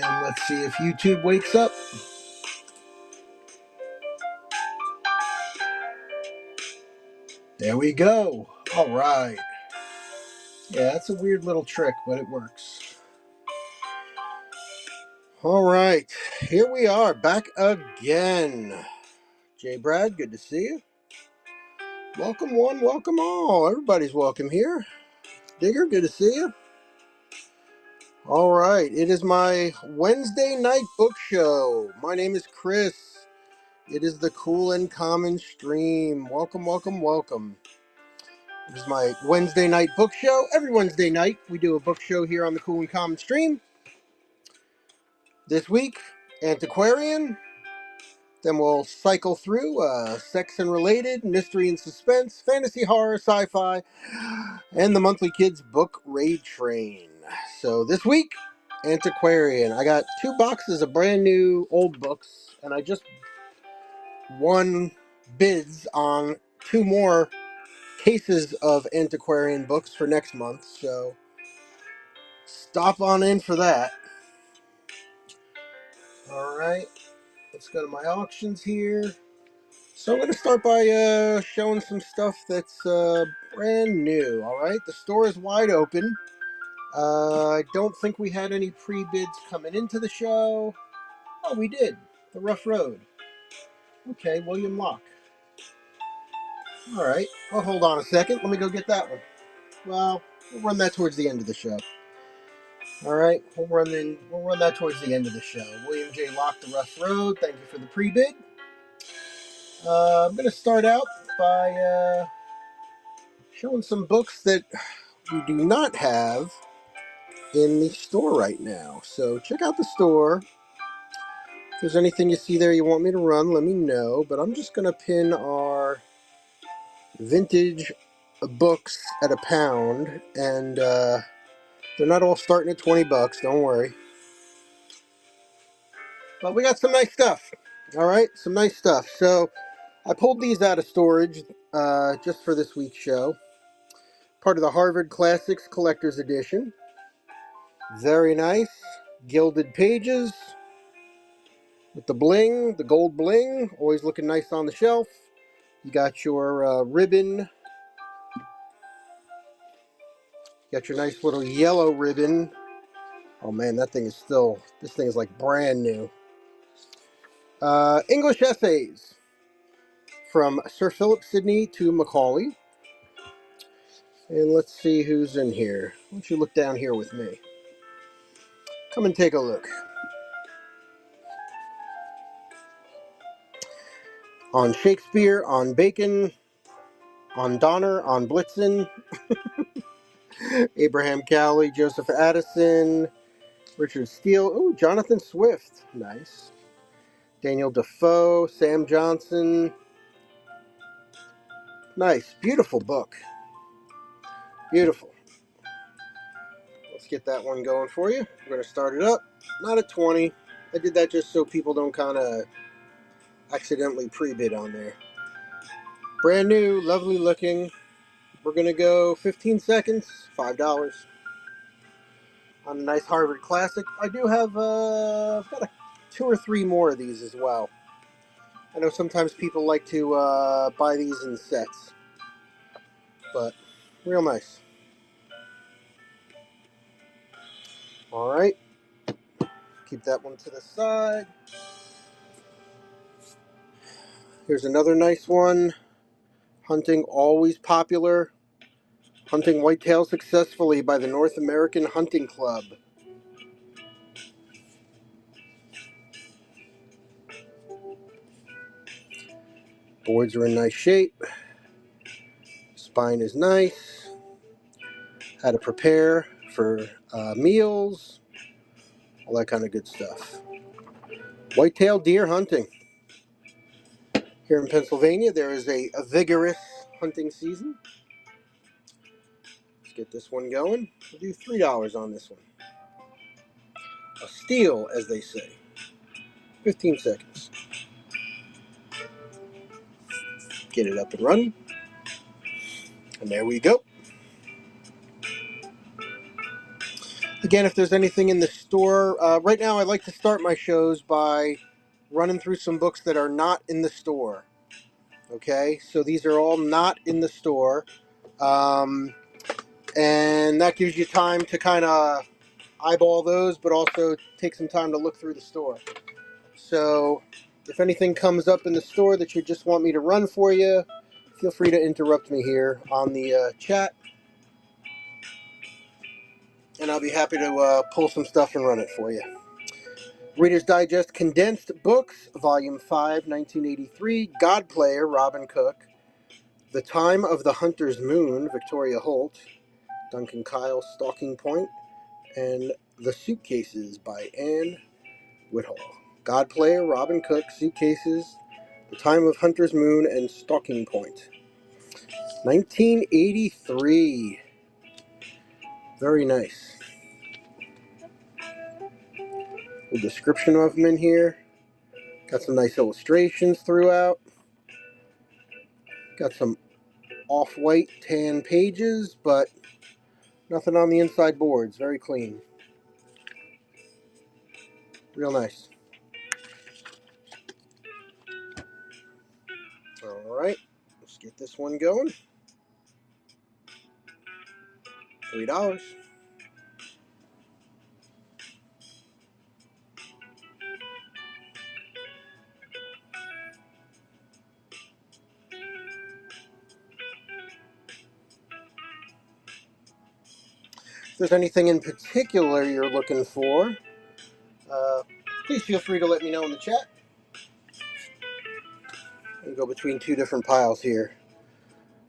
And let's see if YouTube wakes up. There we go. All right. Yeah, that's a weird little trick, but it works. All right. Here we are, back again. Jay Brad, good to see you. Welcome one, welcome all. Everybody's welcome here. Digger, good to see you. All right. It is my Wednesday night book show. My name is Chris. It is the Cool and Common stream. Welcome, welcome, welcome. It is my Wednesday night book show. Every Wednesday night, we do a book show here on the Cool and Common stream. This week, Antiquarian. Then we'll cycle through sex and related, mystery and suspense, fantasy, horror, sci-fi, and the monthly kids book raid train. So this week, Antiquarian. I got 2 boxes of brand new old books, and I just won bids on 2 more cases of Antiquarian books for next month. So stop on in for that. All right, let's go to my auctions here. So I'm going to start by showing some stuff that's brand new. All right, the store is wide open. I don't think we had any pre-bids coming into the show. Oh, we did. The Rough Road. Okay, William Locke. All right. Well, hold on a second. Let me go get that one. Well, we'll run that towards the end of the show. All right, we'll run that towards the end of the show. William J. Locke, The Rough Road. Thank you for the pre-bid. I'm going to start out by showing some books that we do not have in the store right now. So check out the store. If there's anything you see there you want me to run, let me know. But I'm just going to pin our vintage books at £1, and they're not all starting at $20. Don't worry. But we got some nice stuff. All right, some nice stuff. So I pulled these out of storage just for this week's show. Part of the Harvard Classics Collector's Edition. Very nice. Gilded pages with the bling, the gold bling. Always looking nice on the shelf. You got your ribbon. You got your nice little yellow ribbon. Oh man, this thing is like brand new. English essays from Sir Philip Sidney to Macaulay. And let's see who's in here. Why don't you look down here with me? Come and take a look. On Shakespeare, on Bacon, on Donner, on Blitzen, Abraham Cowley, Joseph Addison, Richard Steele, ooh, Jonathan Swift, nice. Daniel Defoe, Sam Johnson, nice, beautiful book, beautiful. Let's get that one going for you. We're going to start it up, not at 20. I did that just so people don't kind of accidentally pre-bid on there. Brand new, lovely looking. We're going to go 15 seconds, $5. On a nice Harvard Classic. I do have, I've got 2 or 3 more of these as well. I know sometimes people like to buy these in sets, but real nice. All right, keep that one to the side. Here's another nice one. Hunting Always Popular. Hunting Whitetail Successfully by the North American Hunting Club. Boards are in nice shape. Spine is nice. How to prepare for meals. All that kind of good stuff. Whitetail deer hunting. Here in Pennsylvania, there is a vigorous hunting season. Let's get this one going. We'll do $3 on this one. A steal, as they say. 15 seconds. Get it up and running. And there we go. Again, if there's anything in the store, right now I like to start my shows by running through some books that are not in the store. Okay, so these are all not in the store. And that gives you time to kind of eyeball those, but also take some time to look through the store. So if anything comes up in the store that you just want me to run for you, feel free to interrupt me here on the chat, and I'll be happy to pull some stuff and run it for you. Reader's Digest Condensed Books, Volume 5, 1983, God Player, Robin Cook, The Time of the Hunter's Moon, Victoria Holt, Duncan Kyle, Stalking Point, and The Suitcases by Anne Whitehall. God Player, Robin Cook, Suitcases, The Time of Hunter's Moon, and Stalking Point. 1983. Very nice. A description of them in here. Got some nice illustrations throughout. Got some off-white tan pages, but nothing on the inside boards. Very clean. Real nice. Alright, let's get this one going. $3. If there's anything in particular you're looking for, please feel free to let me know in the chat. I'm going to go between two different piles here.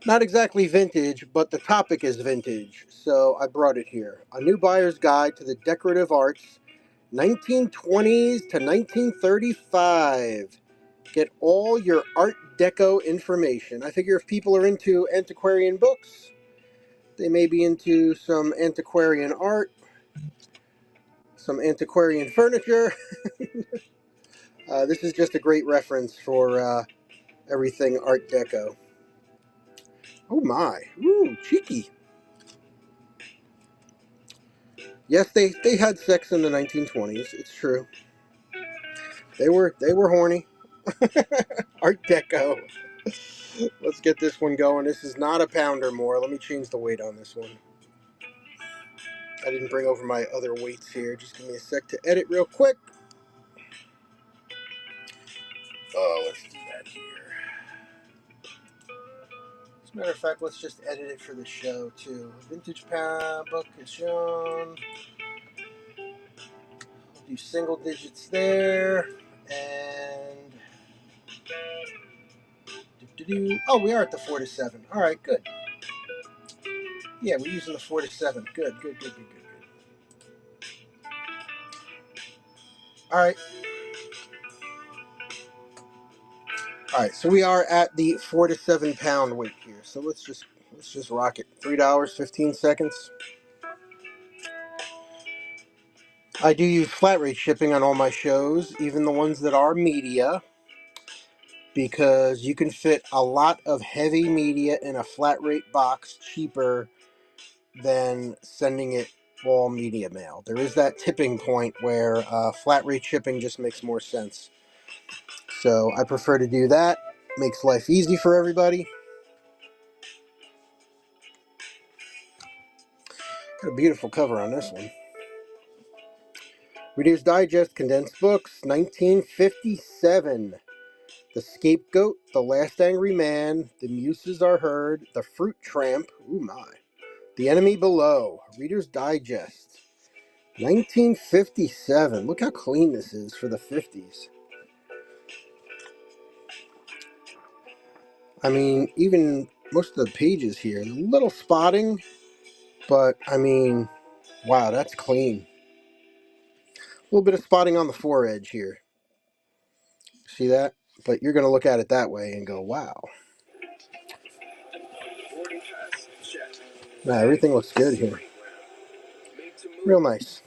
Not exactly vintage, but the topic is vintage, so I brought it here. A New Buyer's Guide to the Decorative Arts, 1920s to 1935. Get all your Art Deco information. I figure if people are into antiquarian books, they may be into some antiquarian art, some antiquarian furniture. This is just a great reference for everything Art Deco. Oh my, ooh, cheeky. Yes, they had sex in the 1920s. It's true. They were horny. Art Deco. Let's get this one going. This is not a pound or more. Let me change the weight on this one. I didn't bring over my other weights here. Just give me a sec to edit real quick. Oh, let's do that here. As a matter of fact, let's just edit it for the show too. Vintage book is shown. We'll do single digits there. And oh, we are at the 4 to 7. All right, good. Yeah, we're using the 4 to 7. Good. All right. All right, so we are at the 4 to 7 pound weight here. So let's just rock it. $3, 15 seconds. I do use flat rate shipping on all my shows, even the ones that are media, because you can fit a lot of heavy media in a flat rate box cheaper than sending it all media mail. There is that tipping point where flat rate shipping just makes more sense. So I prefer to do that. Makes life easy for everybody. Got a beautiful cover on this one. Reader's Digest Condensed Books, 1957. The Scapegoat, The Last Angry Man, The Muses Are Heard, The Fruit Tramp, ooh my, The Enemy Below, Reader's Digest, 1957. Look how clean this is for the 50s. I mean, even most of the pages here, a little spotting, but I mean, wow, that's clean. A little bit of spotting on the foredge here. See that? But you're going to look at it that way and go, wow. Nah, everything looks good here. Real nice.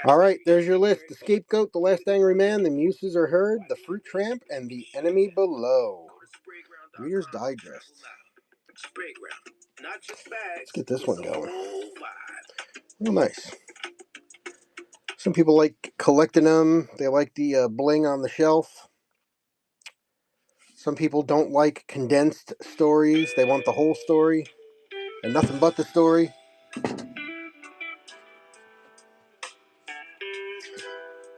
All right, there's your list. The Scapegoat, The Last Angry Man, The Muses Are Heard, The Fruit Tramp, and The Enemy Below. Reader's Digest. Let's get this one going. Oh, nice. Some people like collecting them. They like the bling on the shelf. Some people don't like condensed stories. They want the whole story and nothing but the story.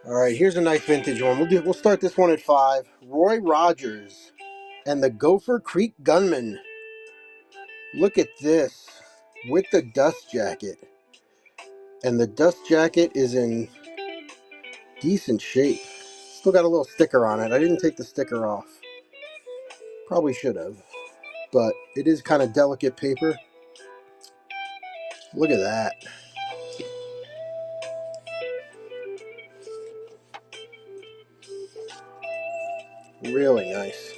All right, here's a nice vintage one. We'll start this one at 5. Roy Rogers and the Gopher Creek Gunman. Look at this with the dust jacket. And the dust jacket is in decent shape. Still got a little sticker on it. I didn't take the sticker off. Probably should have. But it is kind of delicate paper. Look at that. Really nice.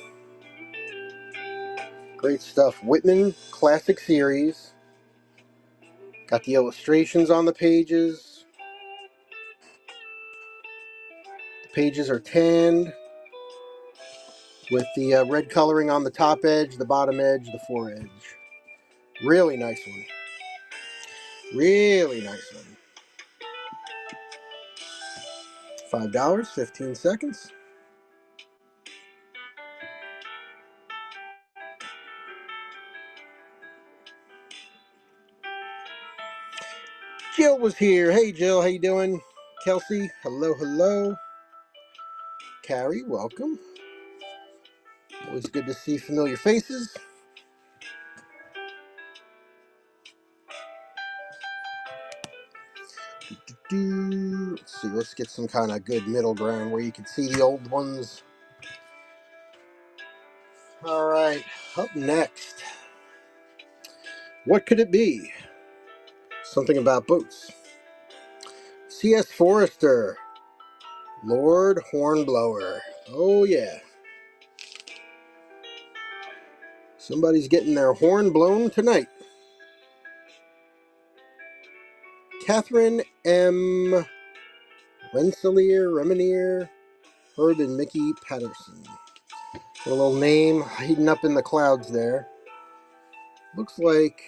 Great stuff. Whitman Classic Series. Got the illustrations on the pages. The pages are tanned with the red coloring on the top edge, the bottom edge, the fore edge. Really nice one. Really nice one. $5, 15 seconds. Jill was here. Hey Jill, how you doing? Kelsey, hello, hello. Carrie, welcome. Always good to see familiar faces. Let's see, let's get some kind of good middle ground where you can see the old ones. All right, up next. What could it be? Something about boats. C.S. Forrester, Lord Hornblower. Oh yeah. Somebody's getting their horn blown tonight. Catherine M. Rensselaer, Herb and Mickey Patterson. A little name hidden up in the clouds there. Looks like,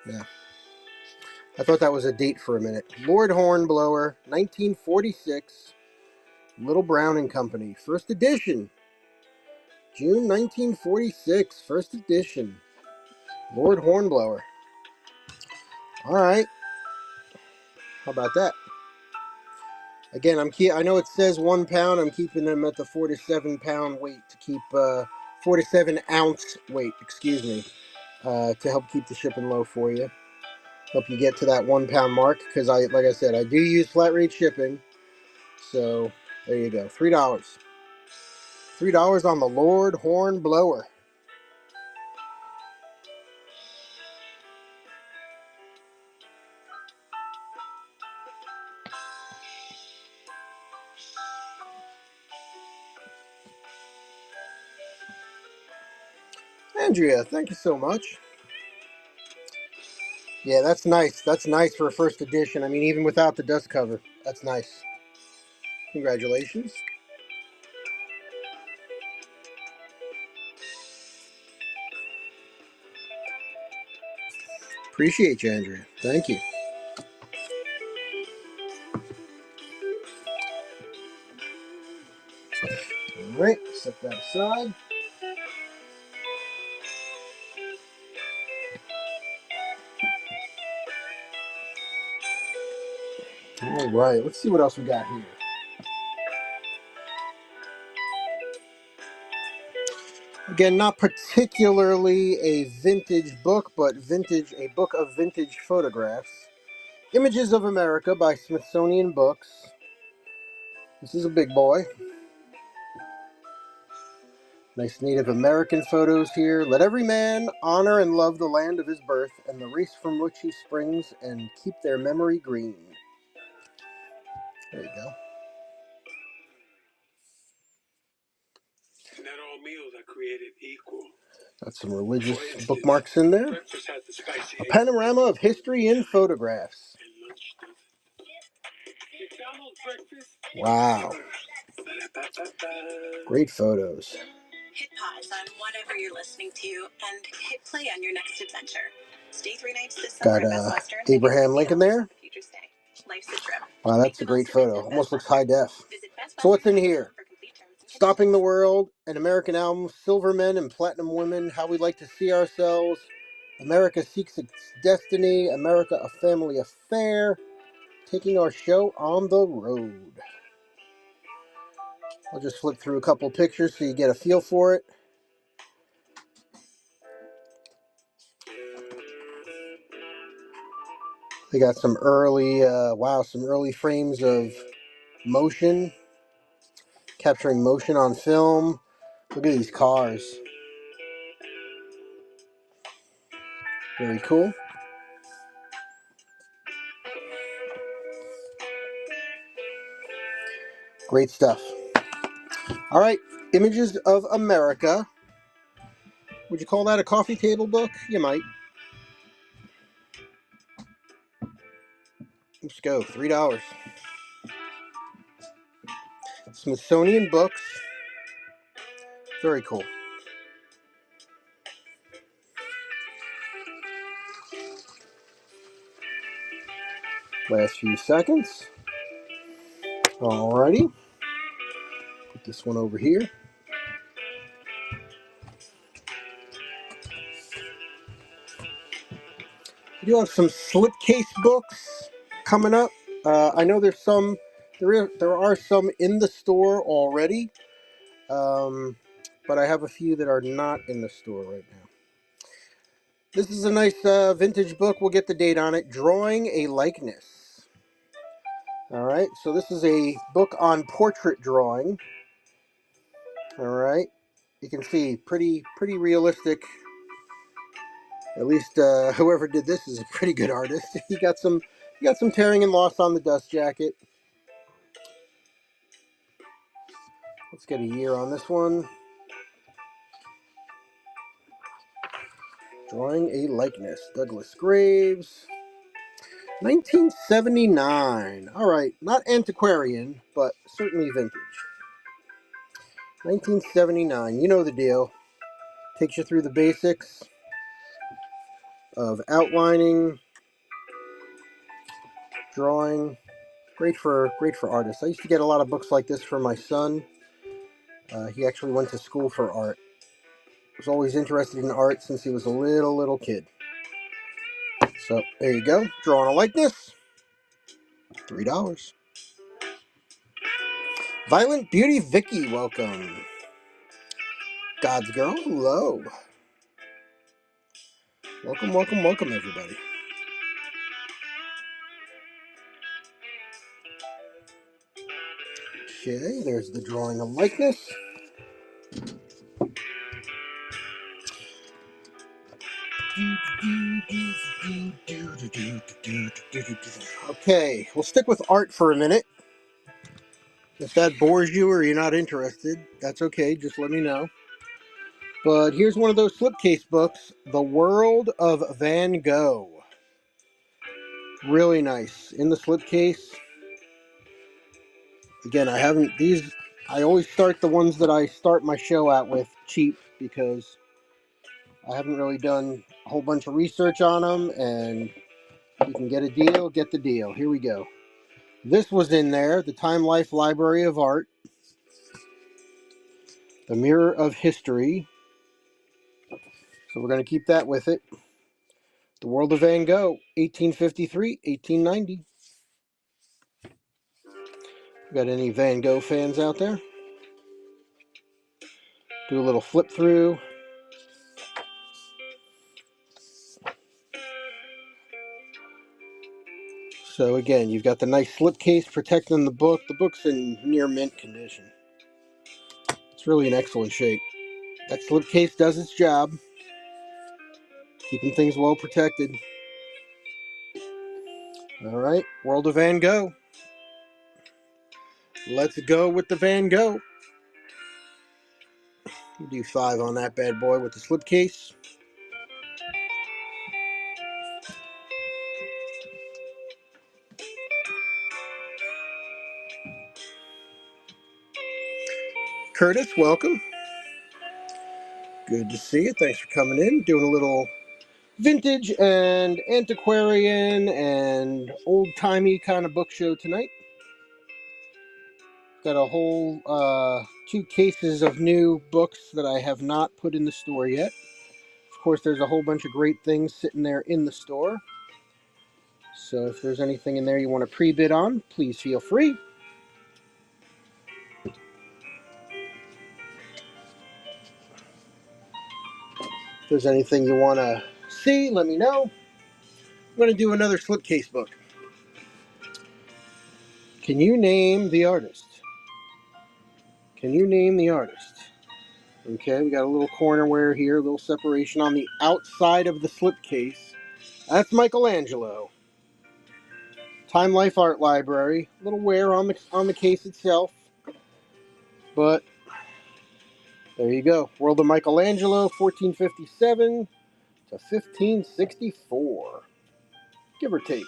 yeah. I thought that was a date for a minute. Lord Hornblower, 1946. Little Brown and Company. First edition. June 1946. First edition. Lord Hornblower. All right. How about that? Again, I know it says 1 pound. I'm keeping them at the 4 to 7 pound weight to keep 4 to 7 ounce weight. Excuse me, to help keep the shipping low for you. Help you get to that 1 pound mark because like I said, I do use flat rate shipping. So there you go, $3. $3 on the Lord Hornblower. Andrea, thank you so much. Yeah, that's nice. That's nice for a first edition. I mean, even without the dust cover, that's nice. Congratulations. Appreciate you, Andrea. Thank you. All right, set that aside. All right, let's see what else we got here. Again, not particularly a vintage book, but a book of vintage photographs. Images of America by Smithsonian Books. This is a big boy. Nice Native American photos here. Let every man honor and love the land of his birth and the race from which he springs and keep their memory green. There you go. Not all meals are created equal. Got some religious bookmarks in there. A panorama of history in photographs. Wow. Great photos. Hit pause on whatever you're listening to and hit play on your next adventure. Got Abraham Lincoln there. Wow, that's a great photo. Almost looks high def. So what's in here? Stopping the World, an American album, Silver Men and Platinum Women, How We Like to See Ourselves, America Seeks Its Destiny, America a Family Affair, Taking Our Show on the Road. I'll just flip through a couple pictures so you get a feel for it. They got some early, some early frames of motion, capturing motion on film. Look at these cars. Very cool. Great stuff. All right, Images of America. Would you call that a coffee table book? You might. Let's go, $3. Smithsonian Books. Very cool. Last few seconds. Alrighty. Put this one over here. We do have some slipcase books coming up. I know there's some. There are some in the store already, but I have a few that are not in the store right now. This is a nice vintage book. We'll get the date on it. Drawing a Likeness. All right. So this is a book on portrait drawing. All right. You can see pretty realistic. At least whoever did this is a pretty good artist. He got some tearing and loss on the dust jacket. Let's get a year on this one. Drawing a Likeness. Douglas Graves. 1979. All right, not antiquarian, but certainly vintage. 1979. You know the deal. Takes you through the basics of outlining, drawing. Great for artists. I used to get a lot of books like this for my son. He actually went to school for art. Was always interested in art since he was a little kid. So there you go. Drawing a Likeness. $3. Violent Beauty Vicky, welcome. God's Girl, hello. Welcome, everybody. Okay, there's the Drawing a Likeness. Okay, we'll stick with art for a minute. If that bores you or you're not interested, that's okay, just let me know. But here's one of those slipcase books, The World of Van Gogh. Really nice. In the slipcase. Again, I always start the ones that I start my show out with cheap because I haven't really done a whole bunch of research on them, and you can get a deal, get the deal. Here we go. This was in there, the Time Life Library of Art, The Mirror of History. So we're going to keep that with it. The World of Van Gogh, 1853, 1890. Got any Van Gogh fans out there? Do a little flip through. So again, you've got the nice slipcase protecting the book. The book's in near mint condition. It's really in excellent shape. That slipcase does its job, keeping things well protected. All right, World of Van Gogh. Let's go with the Van Gogh. We'll do 5 on that bad boy with the slipcase. Curtis, welcome. Good to see you. Thanks for coming in. Doing a little vintage and antiquarian and old-timey kind of book show tonight. Got a whole 2 cases of new books that I have not put in the store yet. Of course, there's a whole bunch of great things sitting there in the store. So if there's anything in there you want to pre-bid on, please feel free. If there's anything you want to see, let me know. I'm going to do another slipcase book. Can you name the artist? Can you name the artist? Okay, we got a little cornerware here, a little separation on the outside of the slipcase. That's Michelangelo. Time Life Art Library. A little wear on the case itself, but there you go. World of Michelangelo, 1457 to 1564, give or take.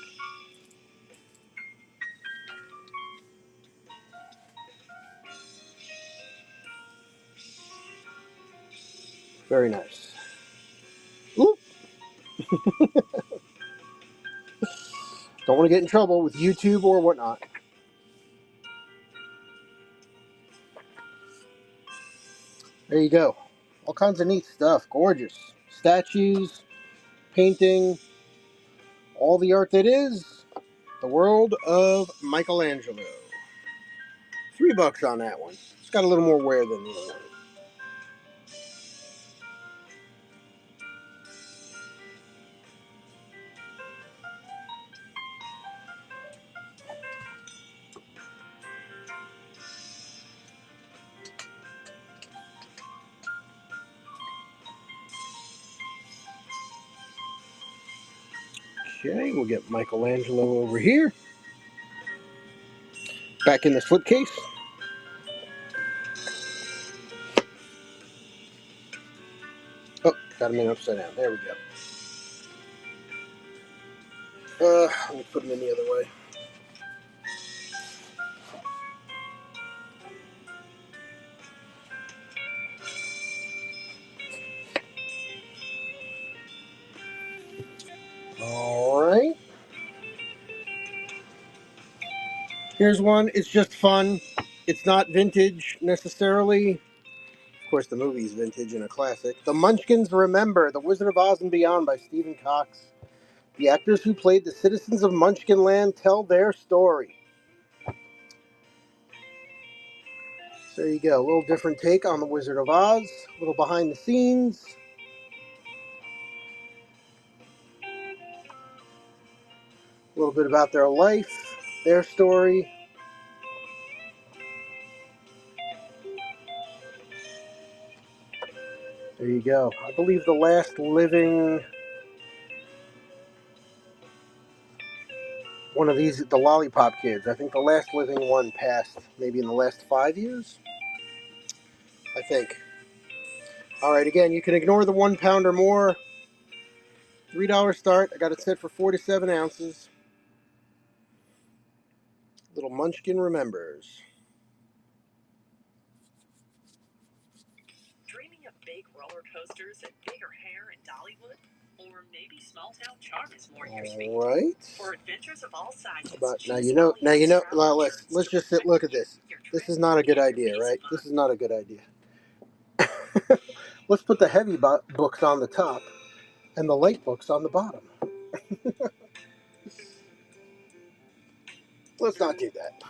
Very nice. Oop. Don't want to get in trouble with YouTube or whatnot. There you go. All kinds of neat stuff. Gorgeous. Statues, painting, all the art that is the world of Michelangelo. $3 on that one. It's got a little more wear than the other one. Okay, we'll get Michelangelo over here. Back in the slipcase. Oh, got him in upside down. There we go. Let me put him in the other way. Alright. Here's one. It's just fun. It's not vintage necessarily. Of course, the movie's vintage and a classic. The Munchkins Remember, The Wizard of Oz and Beyond by Stephen Cox. The actors who played the citizens of Munchkinland tell their story. So there you go. A little different take on The Wizard of Oz. A little behind the scenes. A little bit about their life, their story. There you go. I believe the last living one of these, the Lollipop Kids, I think the last living one passed maybe in the last 5 years. I think. Alright, again, you can ignore the 1 pound or more. $3 start. I got it set for 47 ounces. Little Munchkin Remembers. Dreaming of big roller coasters and bigger hair in Dollywood? Or maybe small town charm is more your speed. Alright. For adventures of all sizes. But now you know. Well, let's just sit. Look at this. This is not a good idea, right? This is not a good idea. Let's put the heavy books on the top and the light books on the bottom. Let's not do that.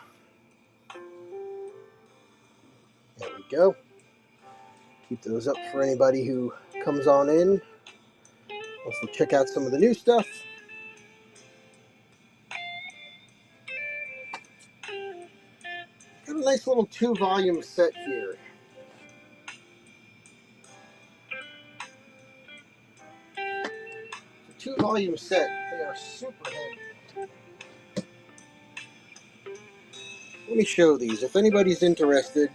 There we go. Keep those up for anybody who comes on in. Wants to check out some of the new stuff. Got a nice little 2-volume set here. It's a 2-volume set. They are super heavy. Let me show these. If anybody's interested,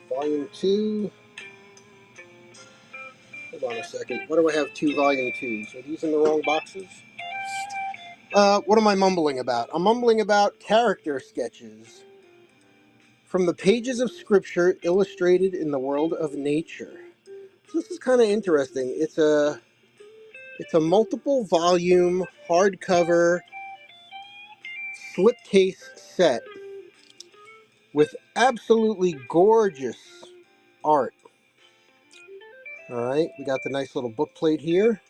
Volume 2. Hold on a second. What do I have 2 Volume 2s? Are these in the wrong boxes? What am I mumbling about? I'm mumbling about character sketches from the pages of scripture illustrated in the world of nature. So this is kind of interesting. It's a It's a multiple volume hardcover slipcase set with absolutely gorgeous art. Alright, we got the nice little book plate here.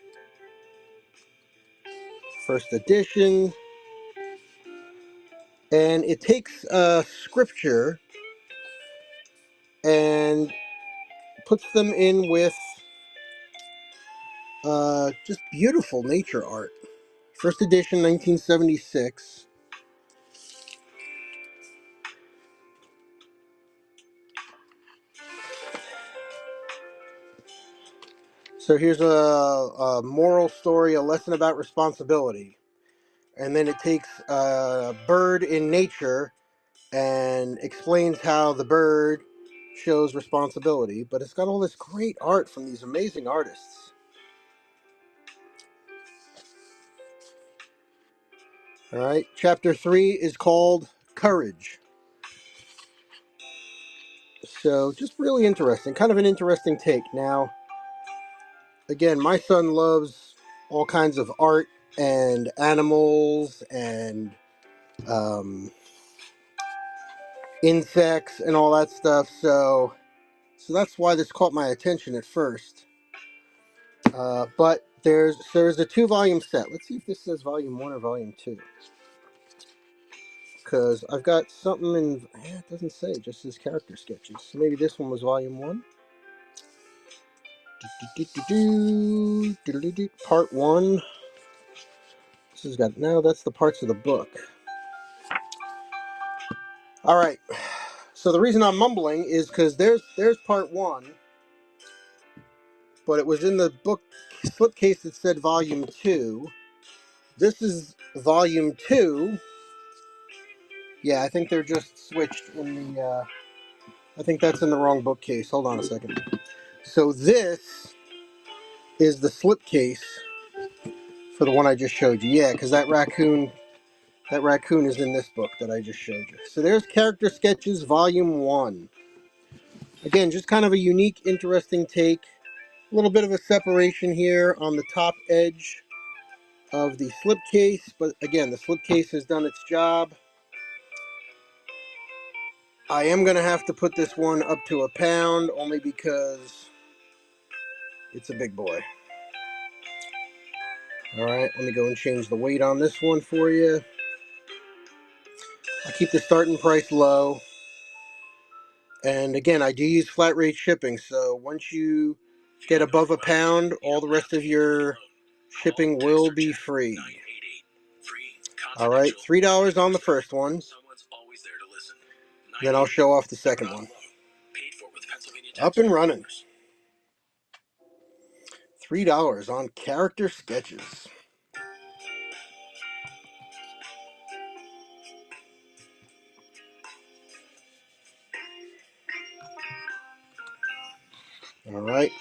First edition. And it takes scripture and puts them in with just beautiful nature art. First edition, 1976. So here's a moral story, a lesson about responsibility. And then it takes a bird in nature and explains how the bird shows responsibility. But it's got all this great art from these amazing artists. All right, chapter 3 is called Courage. So just really interesting, kind of an interesting take. Now, again, my son loves all kinds of art and animals and insects and all that stuff. So that's why this caught my attention at first. But there's a 2-volume set. Let's see if this says volume 1 or volume 2. Because I've got something in... it doesn't say. It just says character sketches. So maybe this one was volume 1. Part 1. This has got... no, that's the parts of the book. Alright. So the reason I'm mumbling is because there's part 1. But it was in the book slipcase that said volume 2. This is volume 2. Yeah, I think they're just switched in the... I think that's in the wrong bookcase. Hold on a second. So this is the slipcase for the one I just showed you. Yeah, because that raccoon is in this book that I just showed you. So there's Character Sketches Volume 1. Again, just kind of a unique, interesting take. A little bit of a separation here on the top edge of the slipcase. But again, the slipcase has done its job. I am going to have to put this one up to a pound only because it's a big boy. Alright, let me go and change the weight on this one for you. I keep the starting price low. And again, I do use flat rate shipping, so once you get above a pound, all the rest of your shipping will be free. Alright, $3 on the first one. Then I'll show off the second one. Up and running. $3 on Character Sketches. Alright,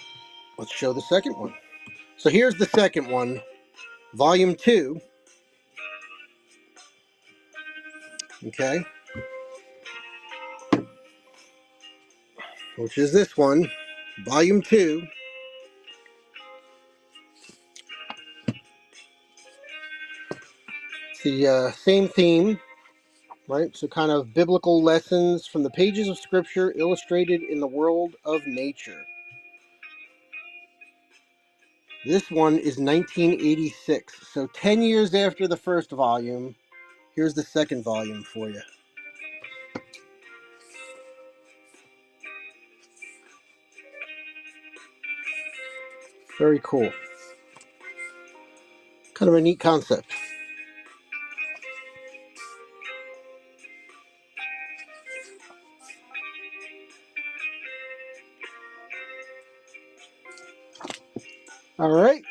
let's show the second one. So here's the second one, Volume 2. Okay. Which is this one, Volume 2. It's the same theme, right? So kind of biblical lessons from the pages of Scripture illustrated in the world of nature. This one is 1986, so 10 years after the first volume. Here's the second volume for you. Very cool. Kind of a neat concept. All right,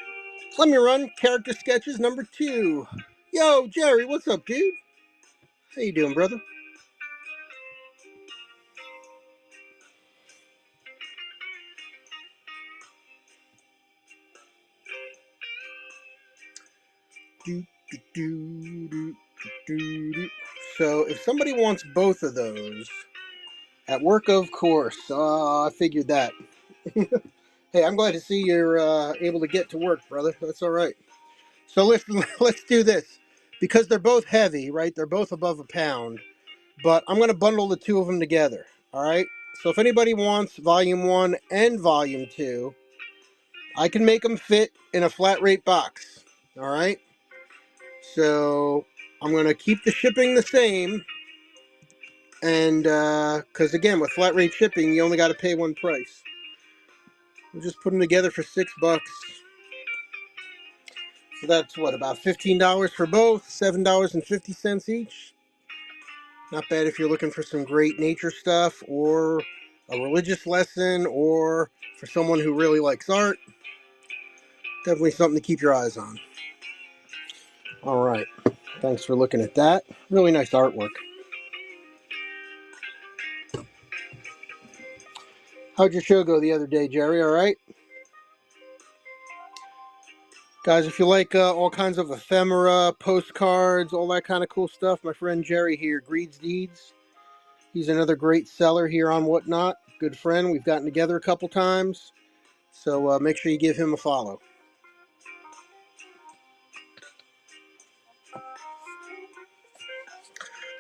let me run Character Sketches number 2. Yo, Jerry, what's up, dude? How you doing, brother? So if somebody wants both of those, at work, of course. I figured that. Hey, I'm glad to see you're able to get to work, brother. That's all right. So let's do this because they're both heavy, right? They're both above a pound, but I'm going to bundle the two of them together. All right. So if anybody wants Volume 1 and Volume 2, I can make them fit in a flat rate box. All right. So I'm going to keep the shipping the same. And because again, with flat rate shipping, you only got to pay one price. We'll just put them together for $6. So that's what, about $15 for both, $7.50 each. Not bad if you're looking for some great nature stuff or a religious lesson or for someone who really likes art. Definitely something to keep your eyes on. All right. Thanks for looking at that. Really nice artwork. How'd your show go the other day, Jerry? All right? Guys, if you like all kinds of ephemera, postcards, all that kind of cool stuff, my friend Jerry here, Greed's Deeds. He's another great seller here on Whatnot. Good friend. We've gotten together a couple times. So make sure you give him a follow.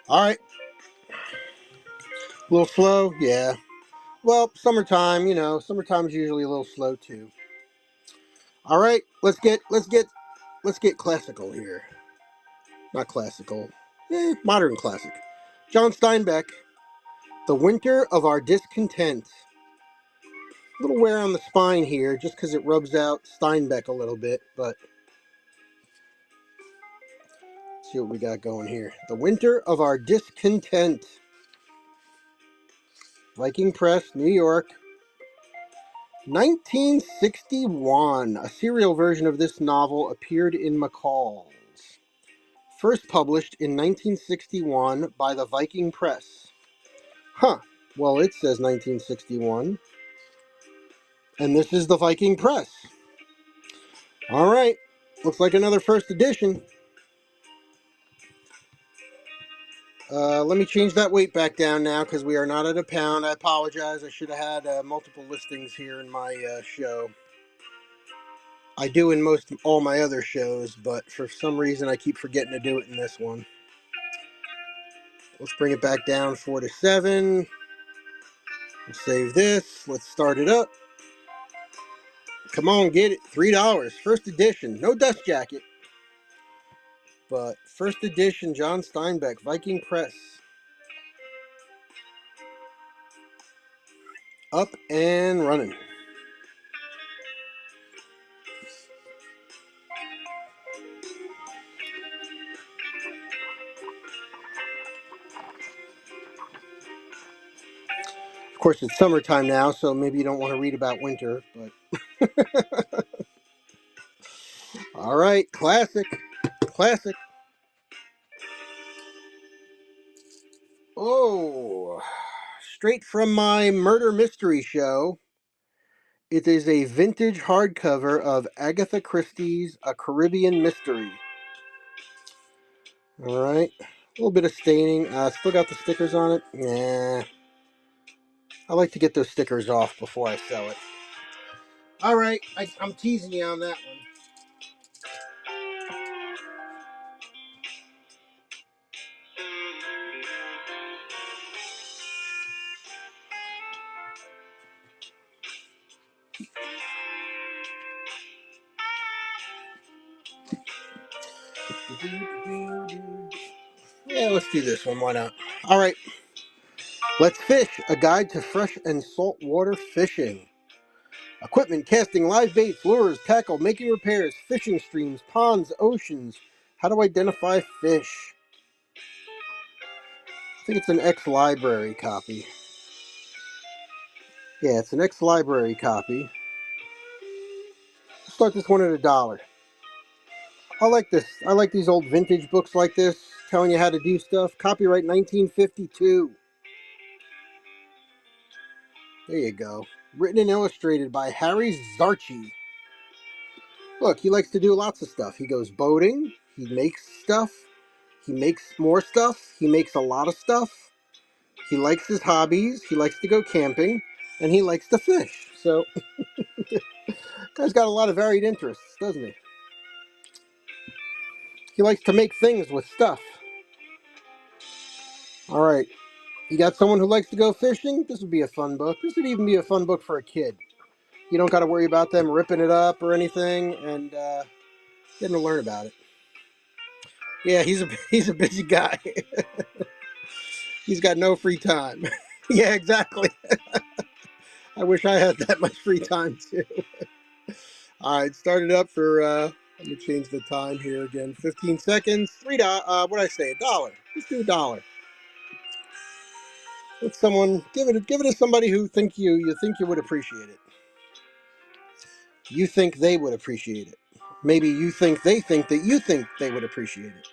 All right. A little slow? Yeah. Well, summertime, summertime's usually a little slow too. All right. Let's get classical here. Not classical. Modern classic. John Steinbeck, The Winter of Our Discontent. A little wear on the spine here just because it rubs out Steinbeck a little bit, but let's see what we got going here. The Winter of Our Discontent. Viking Press, New York. 1961. A serial version of this novel appeared in McCall's. First published in 1961 by the Viking Press. Huh. Well, it says 1961. And this is the Viking Press. All right. Looks like another first edition. Let me change that weight back down now because we are not at a pound. I apologize. I should have had multiple listings here in my show. I do in most all my other shows, but for some reason I keep forgetting to do it in this one. Let's bring it back down 4 to 7. Let's save this. Let's start it up. Come on, get it. $3. First edition. No dust jacket. But first edition John Steinbeck, Viking Press. Up and running. Of course, it's summertime now, so maybe you don't want to read about winter, but all right, classic. Classic. Oh, straight from my murder mystery show. It is a vintage hardcover of Agatha Christie's A Caribbean Mystery. All right, a little bit of staining. Still got the stickers on it. Nah, I like to get those stickers off before I sell it. All right, I'm teasing you on that one. Yeah, let's do this one. Why not? All right, let's fish. A guide to fresh and saltwater fishing. Equipment, casting, live baits, lures, tackle, making repairs, fishing streams, ponds, oceans. How to identify fish. I think it's an ex-library copy. Yeah, it's an ex-library copy. I'll start this one at $1. I like this. I like these old vintage books like this, telling you how to do stuff. Copyright 1952. There you go. Written and illustrated by Harry Zarchi. Look, he likes to do lots of stuff. He goes boating. He makes stuff. He makes more stuff. He makes a lot of stuff. He likes his hobbies. He likes to go camping. And he likes to fish. So, Guy's got a lot of varied interests, doesn't he? He likes to make things with stuff. All right. You got someone who likes to go fishing? This would be a fun book. This would even be a fun book for a kid. You don't got to worry about them ripping it up or anything, and getting to learn about it. Yeah, he's a busy guy. He's got no free time. Yeah, exactly. I wish I had that much free time too. All right, start it up for. Let me change the time here again. 15 seconds. $3. What did I say? $1. Let's do $1. Let someone give it to somebody who you think you would appreciate it. You think they would appreciate it. Maybe you think that you think they would appreciate it.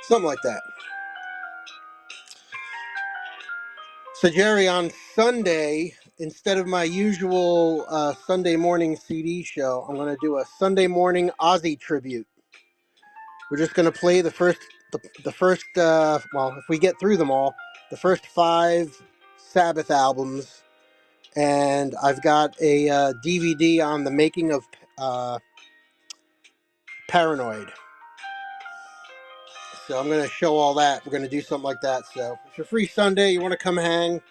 Something like that. So Jerry, on Sunday, instead of my usual Sunday morning CD show, I'm going to do a Sunday morning Ozzy tribute. We're just going to play the first. Well, if we get through them all, the first 5 Sabbath albums, and I've got a DVD on the making of Paranoid. So I'm going to show all that. We're going to do something like that. So if you're free Sunday, you want to come hang.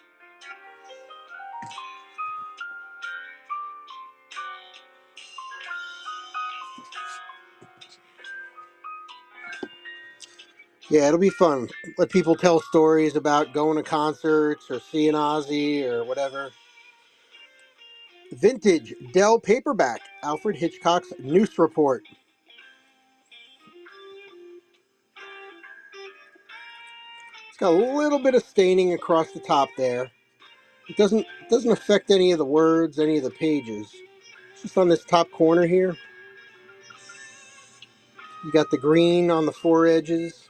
Yeah, it'll be fun. Let people tell stories about going to concerts or seeing Ozzy or whatever. Vintage Dell paperback, Alfred Hitchcock's Noose Report. It's got a little bit of staining across the top there. It doesn't affect any of the words, any of the pages. It's just on this top corner here. You got the green on the 4 edges.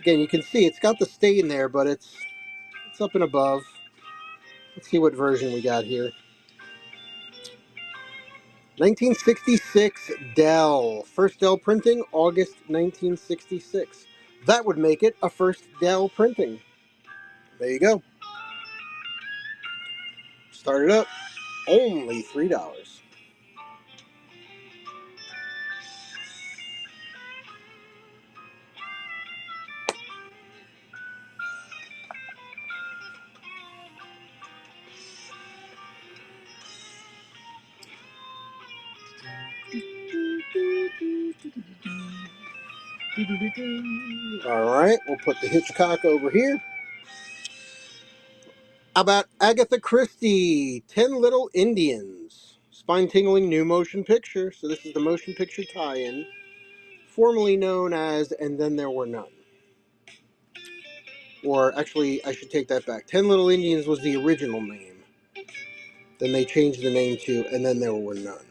Again, you can see it's got the stain there, but it's up and above. Let's see what version we got here. 1966 Dell. First Dell printing, August 1966. That would make it a first Dell printing. There you go. Start it up. Only $3. Alright, we'll put the Hitchcock over here. How about Agatha Christie, 10 Little Indians? Spine-tingling new motion picture. So this is the motion picture tie-in, formerly known as And Then There Were None. Or actually, I should take that back. 10 Little Indians was the original name. Then they changed the name to And Then There Were None.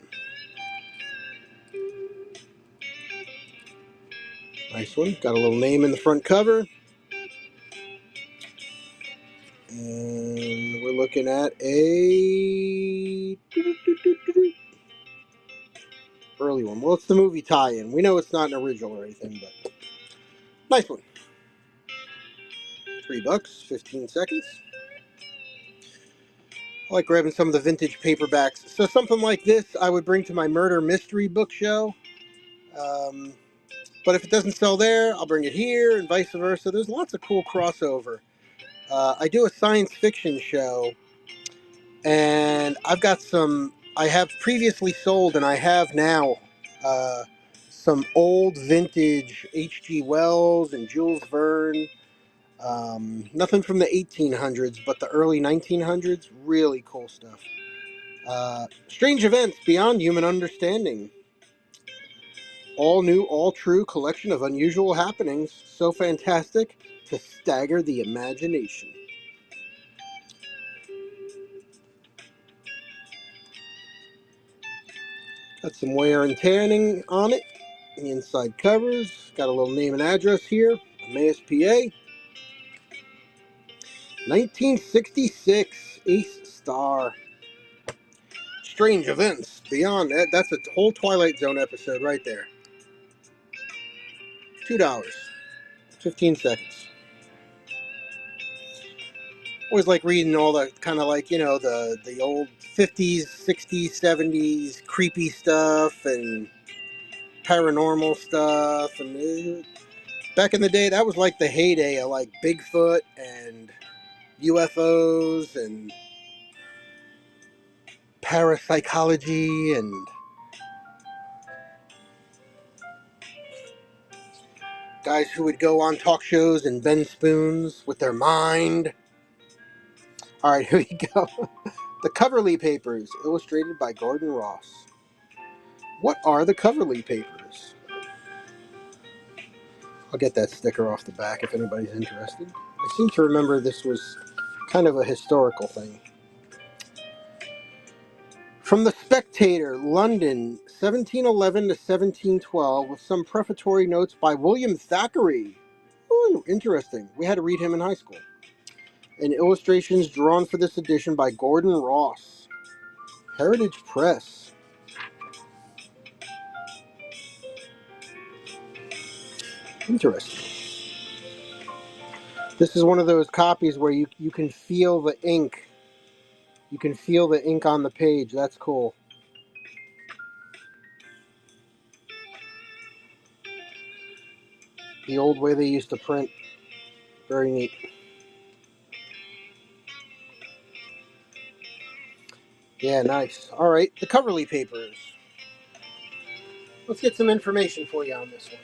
Nice one. Got a little name in the front cover. And we're looking at a early one. Well, it's the movie tie-in. We know it's not an original or anything, but nice one. $3, 15 seconds. I like grabbing some of the vintage paperbacks. So something like this I would bring to my murder mystery book show. But if it doesn't sell there, I'll bring it here and vice versa. There's lots of cool crossover. I do a science fiction show, and I have previously sold, and I have now, some old vintage H.G. Wells and Jules Verne. Nothing from the 1800s, but the early 1900s. Really cool stuff. Strange Events Beyond Human Understanding. All new, all true collection of unusual happenings, so fantastic to stagger the imagination. Got some wear and tanning on it. The inside covers. Got a little name and address here. Emmaus, PA. 1966 Ace Star. Strange Events Beyond. That's a whole Twilight Zone episode right there. $2. 15 seconds. Always like reading all the kind of like, the old 50s, 60s, 70s creepy stuff and paranormal stuff. And back in the day, that was like the heyday of like Bigfoot and UFOs and parapsychology and guys who would go on talk shows and bend spoons with their mind. All right, here we go. The Coverley Papers, illustrated by Gordon Ross. What are the Coverley Papers? I'll get that sticker off the back if anybody's interested. I seem to remember this was kind of a historical thing. From the Spectator, London, 1711 to 1712, with some prefatory notes by William Thackeray. Ooh, interesting. We had to read him in high school. And illustrations drawn for this edition by Gordon Ross. Heritage Press. Interesting. This is one of those copies where you can feel the ink. You can feel the ink on the page. That's cool. The old way they used to print. Very neat. Yeah, nice. All right, the Coverley Papers. Let's get some information for you on this one.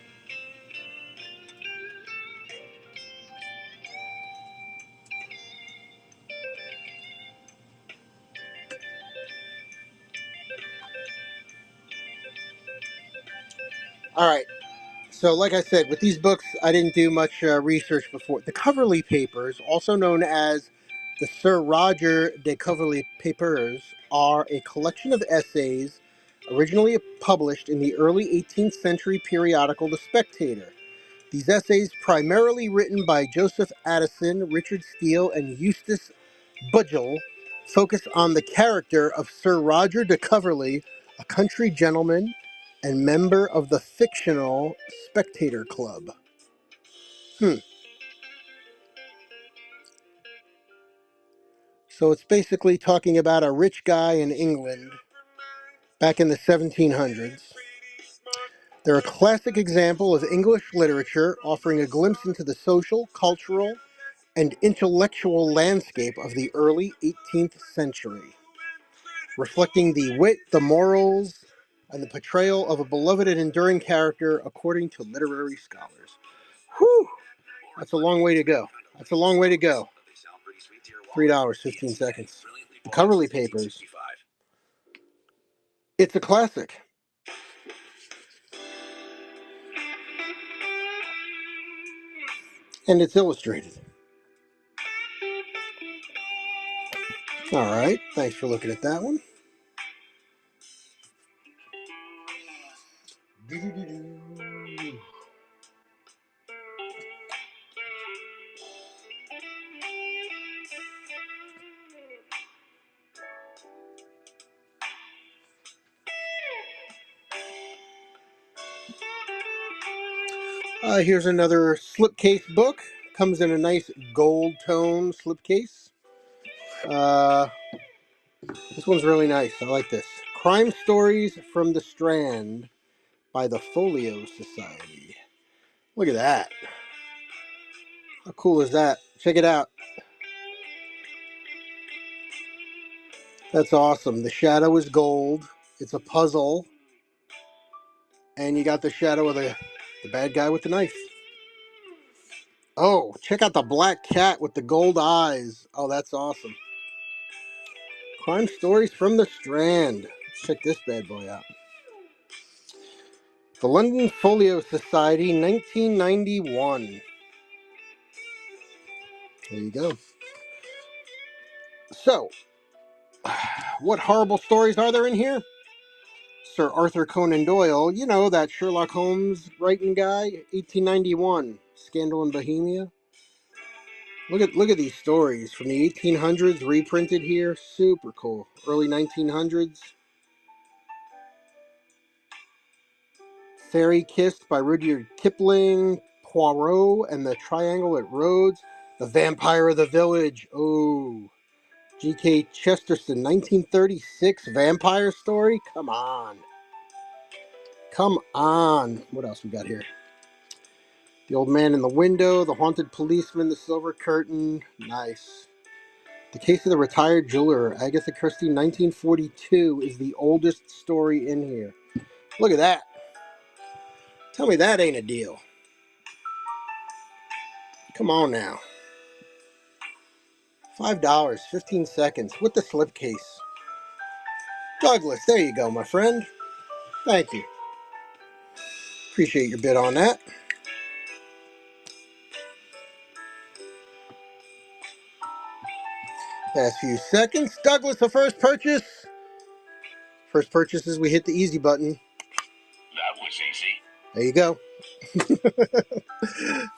All right. So, like I said, with these books, I didn't do much research before. The Coverley Papers, also known as the Sir Roger de Coverley Papers, are a collection of essays originally published in the early 18th century periodical The Spectator. These essays, primarily written by Joseph Addison, Richard Steele, and Eustace Budgell, focus on the character of Sir Roger de Coverley, a country gentleman and member of the fictional Spectator Club. So it's basically talking about a rich guy in England back in the 1700s. They're a classic example of English literature, offering a glimpse into the social, cultural, and intellectual landscape of the early 18th century, reflecting the wit, the morals, and the portrayal of a beloved and enduring character according to literary scholars. Whew! That's a long way to go. That's a long way to go. $3, 15 seconds. The Coverley Papers. It's a classic. And it's illustrated. All right. Thanks for looking at that one. Here's another slipcase book. Comes in a nice gold tone slipcase. This one's really nice. I like this. Crime Stories from the Strand by the Folio Society. Look at that. How cool is that? Check it out. That's awesome. The shadow is gold. It's a puzzle. And you got the shadow of the bad guy with the knife. Oh, check out the black cat with the gold eyes. Oh, that's awesome. Crime Stories from the Strand. Let's check this bad boy out. The London Folio Society, 1991. There you go. So, what horrible stories are there in here? Sir Arthur Conan Doyle, you know, that Sherlock Holmes writing guy, 1891, Scandal in Bohemia. Look at these stories from the 1800s reprinted here. Super cool. Early 1900s. Fairy Kissed by Rudyard Kipling, Poirot and the Triangle at Rhodes. The Vampire of the Village. Oh, G.K. Chesterton, 1936 vampire story? Come on. Come on. What else we got here? The Old Man in the Window, The Haunted Policeman, The Silver Curtain. Nice. The Case of the Retired Jeweler, Agatha Christie, 1942, is the oldest story in here. Look at that. Tell me that ain't a deal. Come on now. $5, 15 seconds, with the slipcase. Douglas, there you go, my friend. Thank you. Appreciate your bid on that. Last few seconds. Douglas, the first purchase. First purchase is we hit the easy button. That was easy. There you go.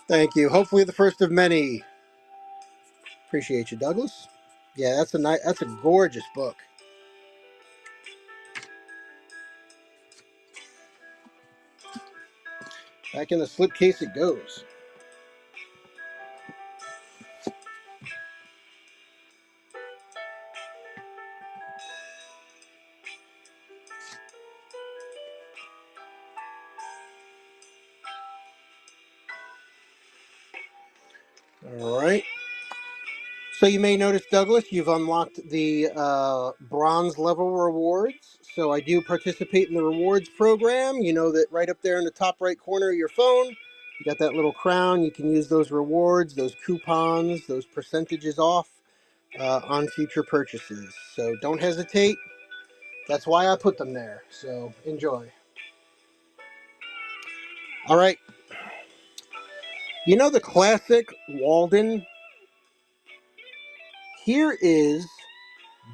Thank you. Hopefully the first of many. Appreciate you, Douglas. Yeah, that's a gorgeous book. Back in the slipcase it goes. All right. So you may notice, Douglas, you've unlocked the bronze level rewards. So I do participate in the rewards program. You know that right up there in the top right corner of your phone, you got that little crown. You can use those rewards, those coupons, those percentages off on future purchases. So don't hesitate. That's why I put them there. So enjoy. All right. You know the classic Walden? Here is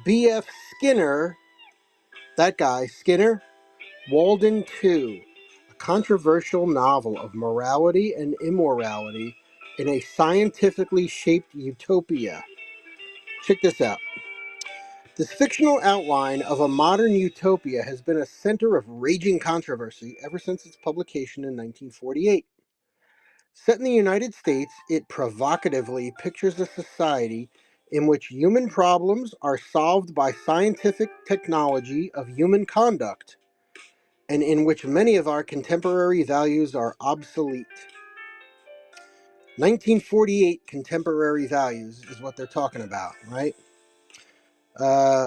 B.F. Skinner, that guy, Skinner, Walden 2, a controversial novel of morality and immorality in a scientifically shaped utopia. Check this out. This fictional outline of a modern utopia has been a center of raging controversy ever since its publication in 1948. Set in the United States, it provocatively pictures a society in which human problems are solved by scientific technology of human conduct, and in which many of our contemporary values are obsolete. 1948 contemporary values is what they're talking about, right?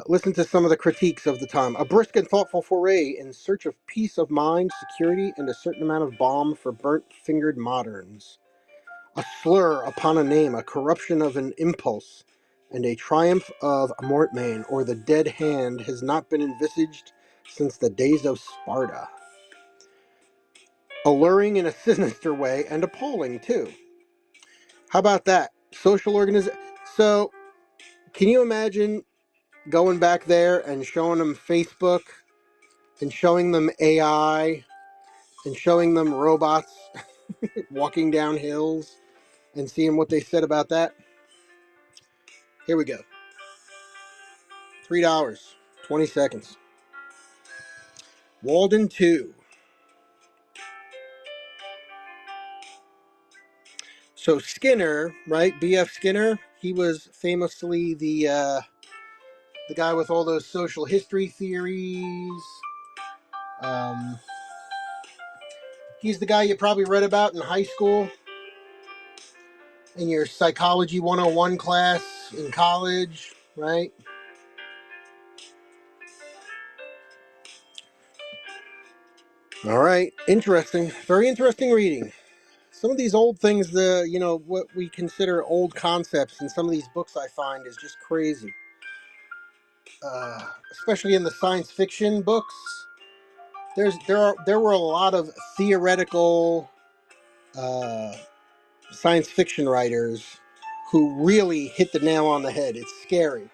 Listen to some of the critiques of the time. A brisk and thoughtful foray in search of peace of mind, security, and a certain amount of balm for burnt-fingered moderns. A slur upon a name, a corruption of an impulse, and a triumph of Mortmain, or the dead hand, has not been envisaged since the days of Sparta. Alluring in a sinister way, and appalling, too. How about that? Social organization. So, can you imagine going back there and showing them Facebook, and showing them AI, and showing them robots walking down hills, and seeing what they said about that? Here we go. $3, 20 seconds. Walden 2. So Skinner, right? B.F. Skinner, he was famously the guy with all those social history theories. He's the guy you probably read about in high school, in your Psychology 101 class in college, right? All right, interesting, very interesting reading. Some of these old things, what we consider old concepts in some of these books I find is just crazy. Especially in the science fiction books, there were a lot of theoretical science fiction writers who really hit the nail on the head. It's scary.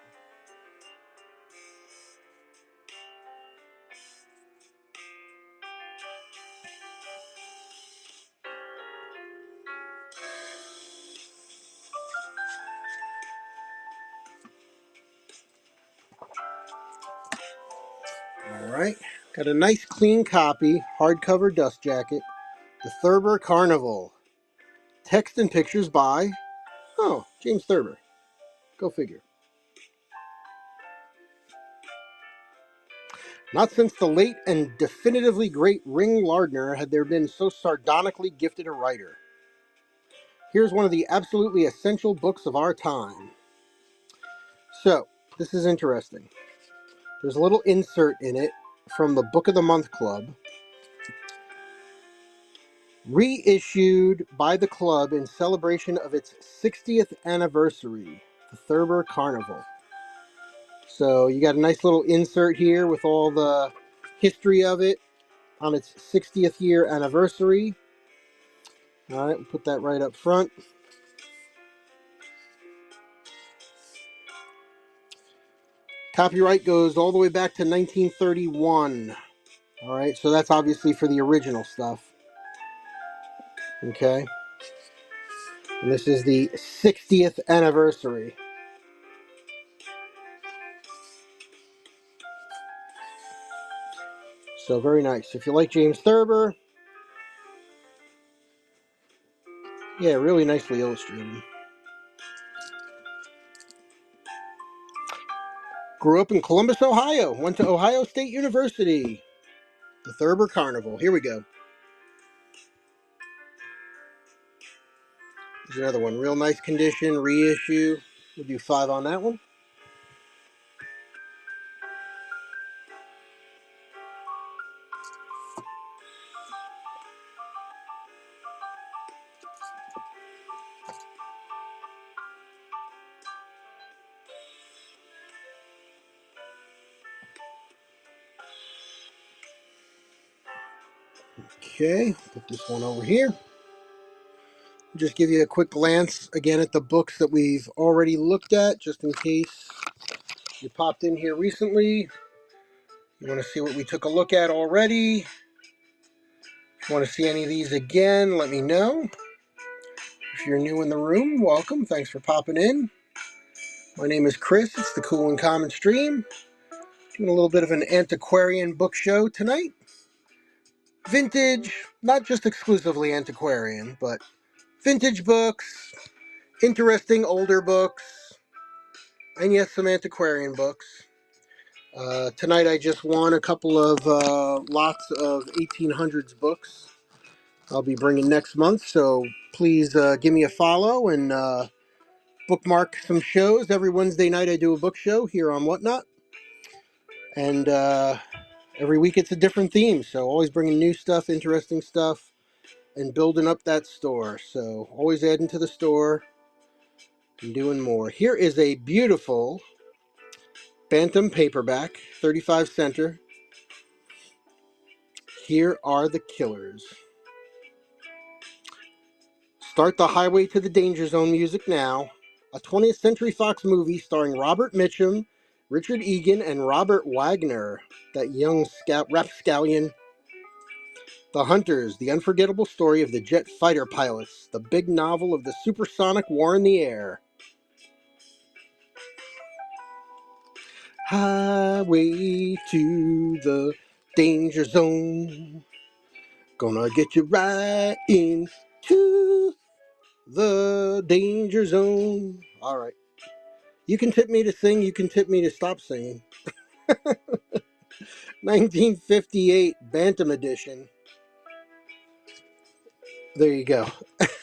All right, got a nice clean copy, hardcover dust jacket, The Thurber Carnival. Text and pictures by Oh, James Thurber. Go figure. Not since the late and definitively great Ring Lardner had there been so sardonically gifted a writer. Here's one of the absolutely essential books of our time. So, this is interesting. There's a little insert in it from the Book of the Month Club, reissued by the club in celebration of its 60th anniversary, the Thurber Carnival. So you got a nice little insert here with all the history of it on its 60th year anniversary. All right, we'll put that right up front. Copyright goes all the way back to 1931. All right, so that's obviously for the original stuff. Okay. And this is the 60th anniversary. So very nice. If you like James Thurber, yeah, really nicely illustrated. Grew up in Columbus, Ohio. Went to Ohio State University. The Thurber Carnival. Here we go. Here's another one. Real nice condition. Reissue. We'll do 5 on that one. Okay. Put this one over here. Just give you a quick glance again at the books that we've already looked at, just in case you popped in here recently. You want to see what we took a look at already? If you want to see any of these again, let me know. If you're new in the room, welcome. Thanks for popping in. My name is Chris. It's the Cool and Common Stream. Doing a little bit of an antiquarian book show tonight. Vintage, not just exclusively antiquarian, but vintage books, interesting older books, and yes, some antiquarian books. Tonight I just won a couple of lots of 1800s books I'll be bringing next month, so please give me a follow and bookmark some shows. Every Wednesday night I do a book show here on Whatnot, and every week it's a different theme, so always bringing new stuff, interesting stuff, and building up that store. So always adding to the store and doing more. Here is a beautiful Bantam paperback, 35 center. Here are the killers. Start the Highway to the Danger Zone music now. A 20th Century Fox movie starring Robert Mitchum, Richard Egan, and Robert Wagner, that young rapscallion. The Hunters, the unforgettable story of the jet fighter pilots, the big novel of the supersonic war in the air. Highway to the Danger Zone. Gonna get you right into the Danger Zone. All right. You can tip me to sing, you can tip me to stop singing. 1958 Bantam edition. There you go.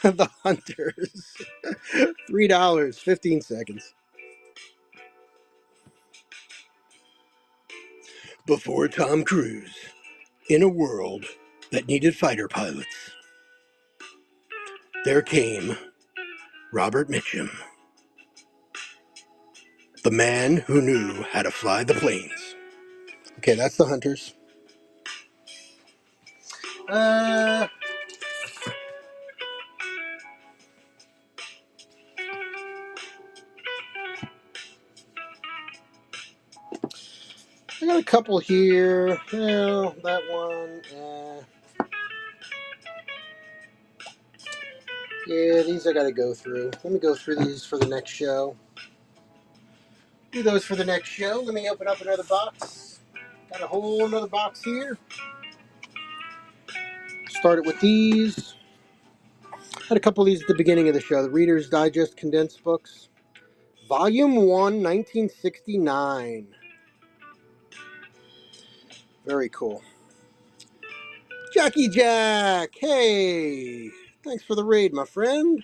The Hunters. $3, 15 seconds. Before Tom Cruise, in a world that needed fighter pilots, there came Robert Mitchum, the man who knew how to fly the planes. Okay, that's the Hunters. I got a couple here. Well, that one. Yeah, these I gotta go through. Let me go through these for the next show. Do those for the next show. Let me open up another box. Got a whole another box here. Started with these. Had a couple of these at the beginning of the show. The Reader's Digest condensed books. Volume 1, 1969. Very cool. Jackie Jack! Hey! Thanks for the raid, my friend.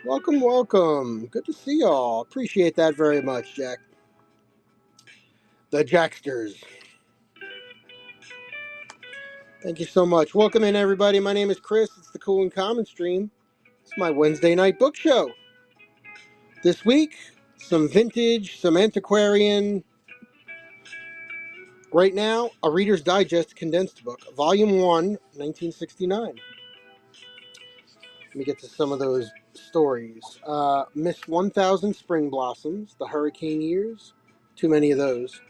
Welcome, welcome. Good to see y'all. Appreciate that very much, Jack. The Jacksters. Thank you so much. Welcome in, everybody. My name is Chris. It's the Cool and Common Stream. It's my Wednesday night book show. This week, some vintage, some antiquarian. Right now, a Reader's Digest condensed book, Volume 1, 1969. Let me get to some of those stories. Miss 1000 Spring Blossoms, The Hurricane Years. Too many of those.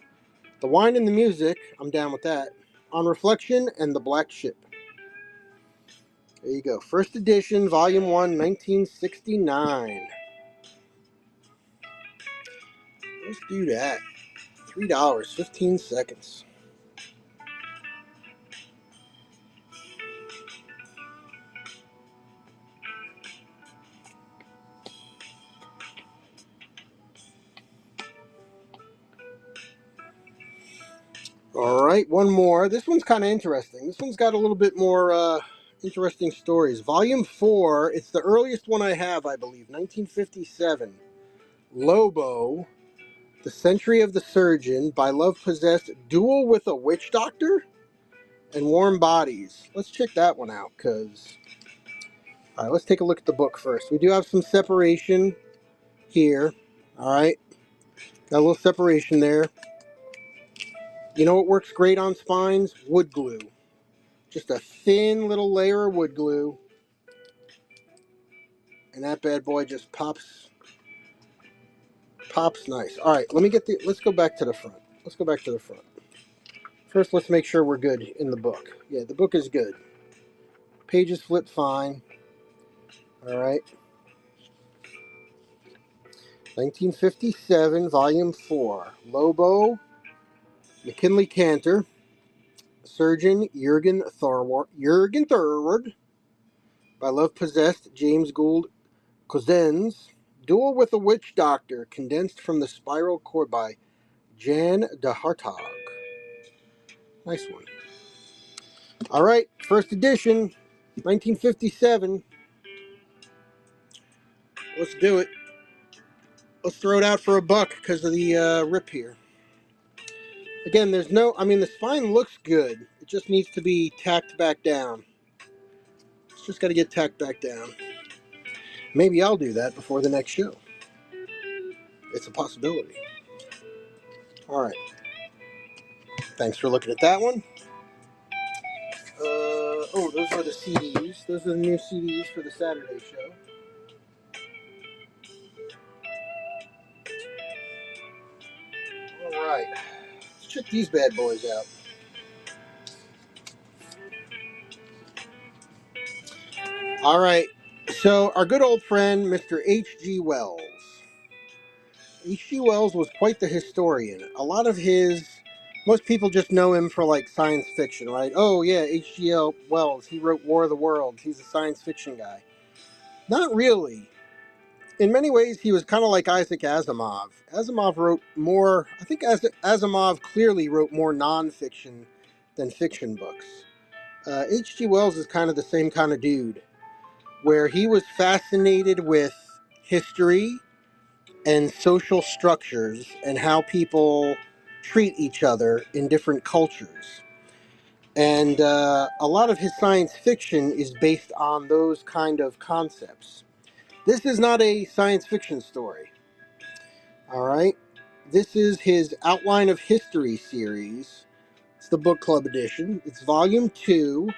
The Wine and the Music, I'm down with that. On Reflection and The Black Ship. There you go. First edition, Volume 1, 1969. Let's do that. $3, 15 seconds. All right, one more. This one's kind of interesting. This one's got a little bit more interesting stories. Volume 4, it's the earliest one I have, I believe, 1957. Lobo, The Century of the Surgeon, by Love Possessed, Duel with a Witch Doctor, and Warm Bodies. Let's check that one out, because... All right, let's take a look at the book first. We do have some separation here. All right, got a little separation there. You know what works great on spines? Wood glue. Just a thin little layer of wood glue, and that bad boy just pops nice. All right, let's go back to the front. Let's go back to the front. First, let's make sure we're good in the book. Yeah, the book is good. Pages flip fine. All right. 1957, Volume 4. Lobo, McKinley Cantor, Surgeon Jürgen Thurward, by Love Possessed, James Gould Cousins. Duel with a Witch Doctor, condensed from the Spiral Core by Jan de Hartog. Nice one. All right, first edition, 1957. Let's do it. Let's throw it out for $1 because of the rip here. Again, the spine looks good. It just needs to be tacked back down. It's just got to get tacked back down. Maybe I'll do that before the next show. It's a possibility. All right. Thanks for looking at that one. Those are the CDs. Those are the new CDs for the Saturday show. All right. Let's check these bad boys out. All right. So, our good old friend, Mr. H.G. Wells. H.G. Wells was quite the historian. Most people just know him for like science fiction, right? Oh yeah, H.G. Wells, he wrote War of the Worlds. He's a science fiction guy. Not really. In many ways, he was kind of like Isaac Asimov. Asimov wrote more, I think Asimov clearly wrote more non-fiction than fiction books. H.G. Wells is kind of the same kind of dude, where he was fascinated with history and social structures and how people treat each other in different cultures. And a lot of his science fiction is based on those kind of concepts. This is not a science fiction story. All right. This is his Outline of History series. It's the book club edition. It's volume 2,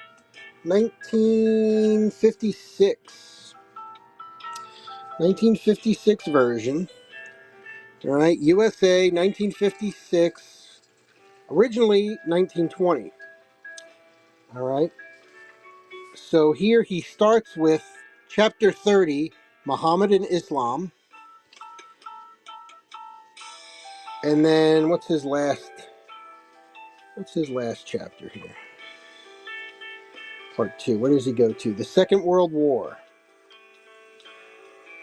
1956. 1956 version. All right. USA, 1956. Originally 1920. All right. So here he starts with chapter 30, Muhammad and Islam. And then what's his last chapter here? Part 2. Where does he go to? The Second World War.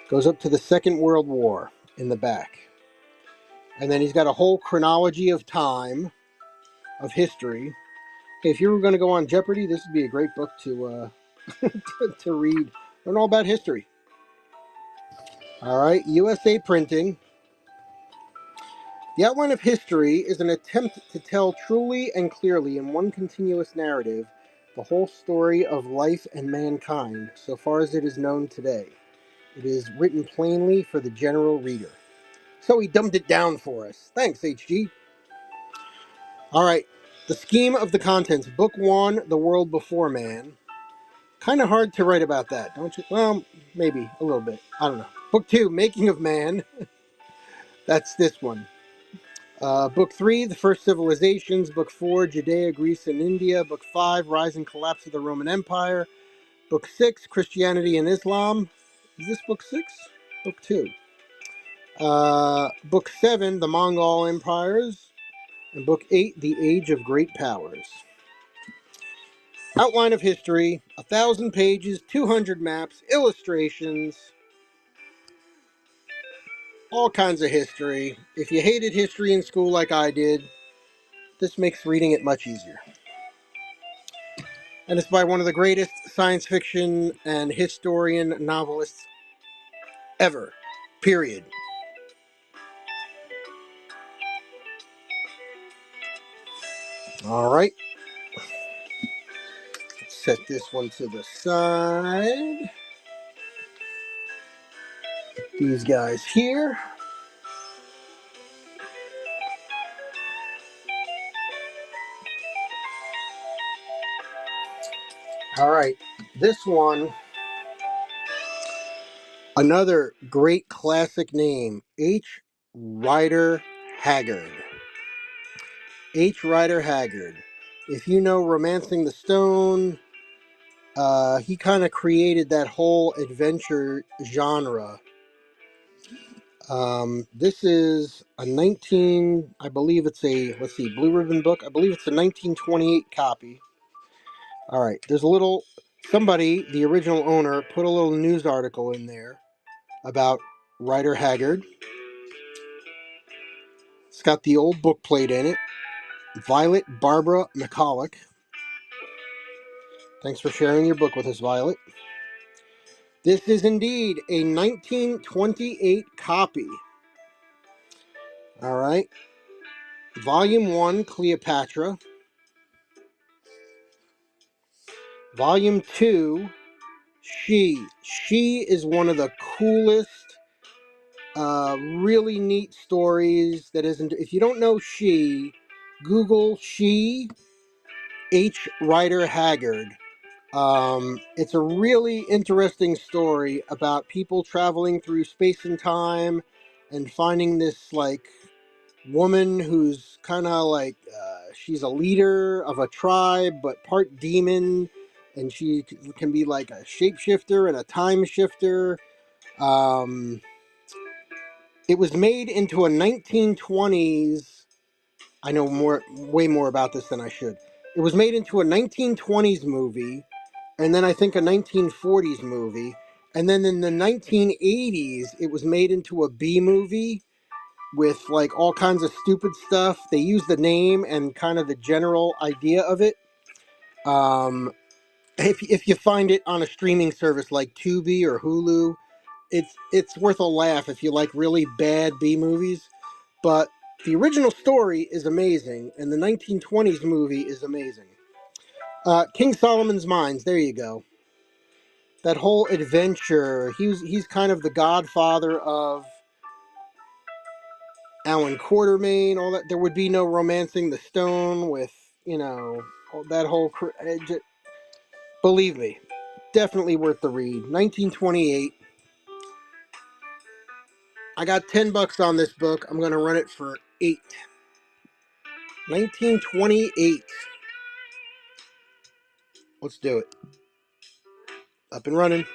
Goes up to the Second World War in the back. And then he's got a whole chronology of time, of history. Hey, if you were going to go on Jeopardy, this would be a great book to to read. Learn all about history. All right, USA Printing. The Outline of History is an attempt to tell truly and clearly in one continuous narrative the whole story of life and mankind, so far as it is known today. It is written plainly for the general reader. So he dumbed it down for us. Thanks, HG. All right, the scheme of the contents. Book 1, The World Before Man. Kind of hard to write about that, don't you? Well, maybe a little bit. I don't know. Book 2, Making of Man. That's this one. Book 3, The First Civilizations. Book 4, Judea, Greece, and India. Book 5, Rise and Collapse of the Roman Empire. Book 6, Christianity and Islam. Is this book 6? Book 2. Book 7, The Mongol Empires. And Book 8, The Age of Great Powers. Outline of history, 1,000 pages, 200 maps, illustrations, all kinds of history. If you hated history in school like I did, this makes reading it much easier. And it's by one of the greatest science fiction and historian novelists ever. Period. All right. Let's set this one to the side. These guys here. All right. This one, another great classic name, H. Rider Haggard. H. Rider Haggard. If you know Romancing the Stone, he kind of created that whole adventure genre. This is a I believe it's a, let's see, Blue Ribbon book. I believe it's a 1928 copy. All right, there's a little, somebody, the original owner, put a little news article in there about Rider Haggard. It's got the old book plate in it. Violet Barbara McCulloch. Thanks for sharing your book with us, Violet. This is indeed a 1928 copy. All right. Volume 1, Cleopatra. Volume 2, She. She is one of the coolest, really neat stories that isn't. If you don't know She, Google She, H. Rider Haggard. It's a really interesting story about people traveling through space and time and finding this, like, woman who's kind of like, she's a leader of a tribe, but part demon, and she can be like a shapeshifter and a time shifter. It was made into a 1920s. I know way more about this than I should. It was made into a 1920s movie, and then I think a 1940s movie, and then in the 1980s, it was made into a B movie with like all kinds of stupid stuff. They use the name and kind of the general idea of it. If you find it on a streaming service like Tubi or Hulu, it's worth a laugh if you like really bad B movies. But the original story is amazing, and the 1920s movie is amazing. King Solomon's Mines. There you go. That whole adventure. He's kind of the godfather of Alan Quartermain, all that. There would be no Romancing the Stone with, that whole. Believe me, definitely worth the read. 1928. I got $10 on this book. I'm gonna run it for 8. 1928. Let's do it. Up and running.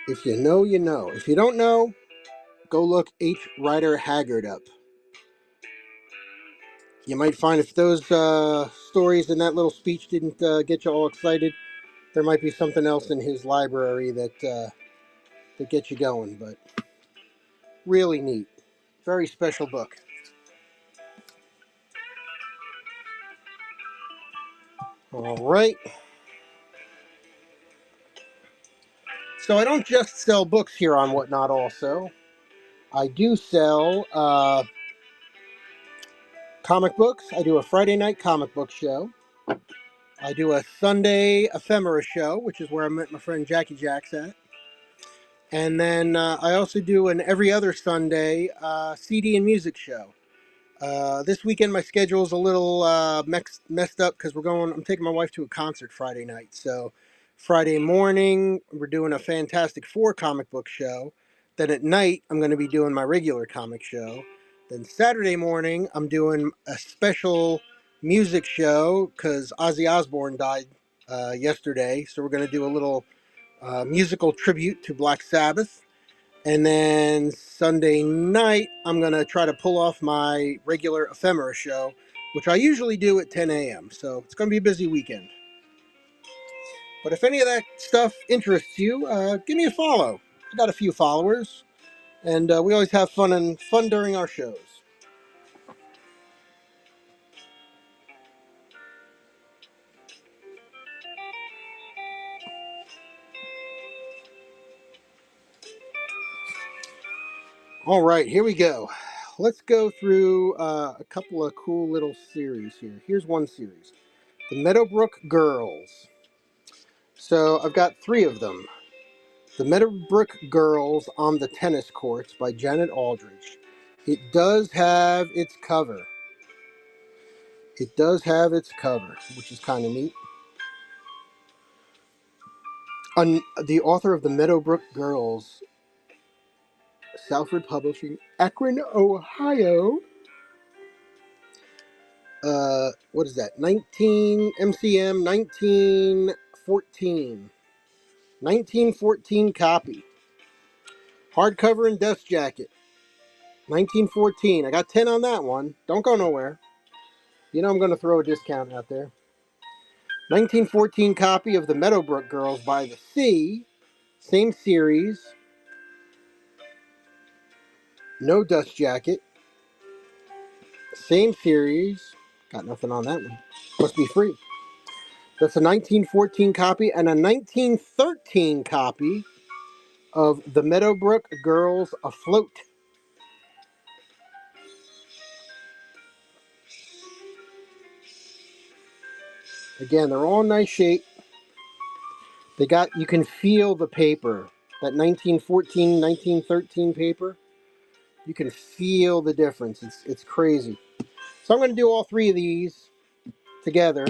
If you know, you know. If you don't know, go look H. Rider Haggard up. You might find if those stories in that little speech didn't get you all excited, there might be something else in his library that gets you going. But really neat, very special book. All right. So I don't just sell books here on Whatnot. Also, I do sell comic books. I do a Friday night comic book show. I do a Sunday ephemera show, which is where I met my friend Jackie Jacks at. And then I also do an every other Sunday CD and music show. This weekend my schedule is a little messed up because I'm taking my wife to a concert Friday night. So Friday morning we're doing a Fantastic Four comic book show. Then at night I'm going to be doing my regular comic show. Then Saturday morning I'm doing a special music show because Ozzy Osbourne died yesterday. So we're going to do a little musical tribute to Black Sabbath. And then Sunday night, I'm going to try to pull off my regular ephemera show, which I usually do at 10 a.m. So it's going to be a busy weekend. But if any of that stuff interests you, give me a follow. I got a few followers, and we always have fun during our shows. All right, here we go. Let's go through a couple of cool little series here. Here's one series, The Meadowbrook Girls. So I've got 3 of them. The Meadowbrook Girls on the Tennis Courts by Janet Aldridge. It does have its cover. It does have its cover, which is kind of neat. The author of The Meadowbrook Girls, Southward Publishing, Akron, Ohio. What is that? 19 MCM 1914. 1914 copy. Hardcover and dust jacket. 1914. I got 10 on that one. Don't go nowhere. You know I'm going to throw a discount out there. 1914 copy of The Meadowbrook Girls by the Sea. Same series. No dust jacket. Same series. Got nothing on that one. Must be free. That's a 1914 copy and a 1913 copy of The Meadowbrook Girls Afloat. Again, they're all in nice shape. You can feel the paper. That 1914, 1913 paper. You can feel the difference. It's crazy. So I'm going to do all 3 of these together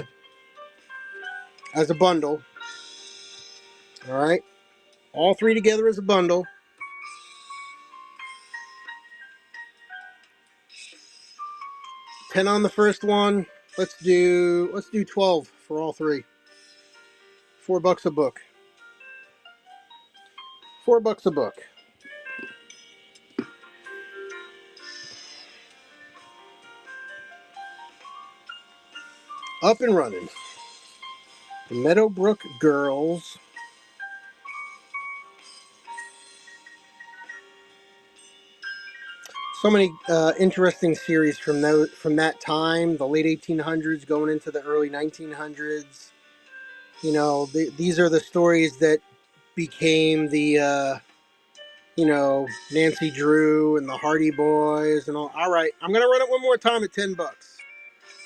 as a bundle. All right. All 3 together as a bundle. 10 on the first one. Let's do 12 for all 3. $4 a book. $4 a book. Up and running. The Meadowbrook Girls. So many interesting series from that time, the late 1800s going into the early 1900s. You know, these are the stories that became the Nancy Drew and the Hardy Boys and all. All right, I'm gonna run it one more time at $10,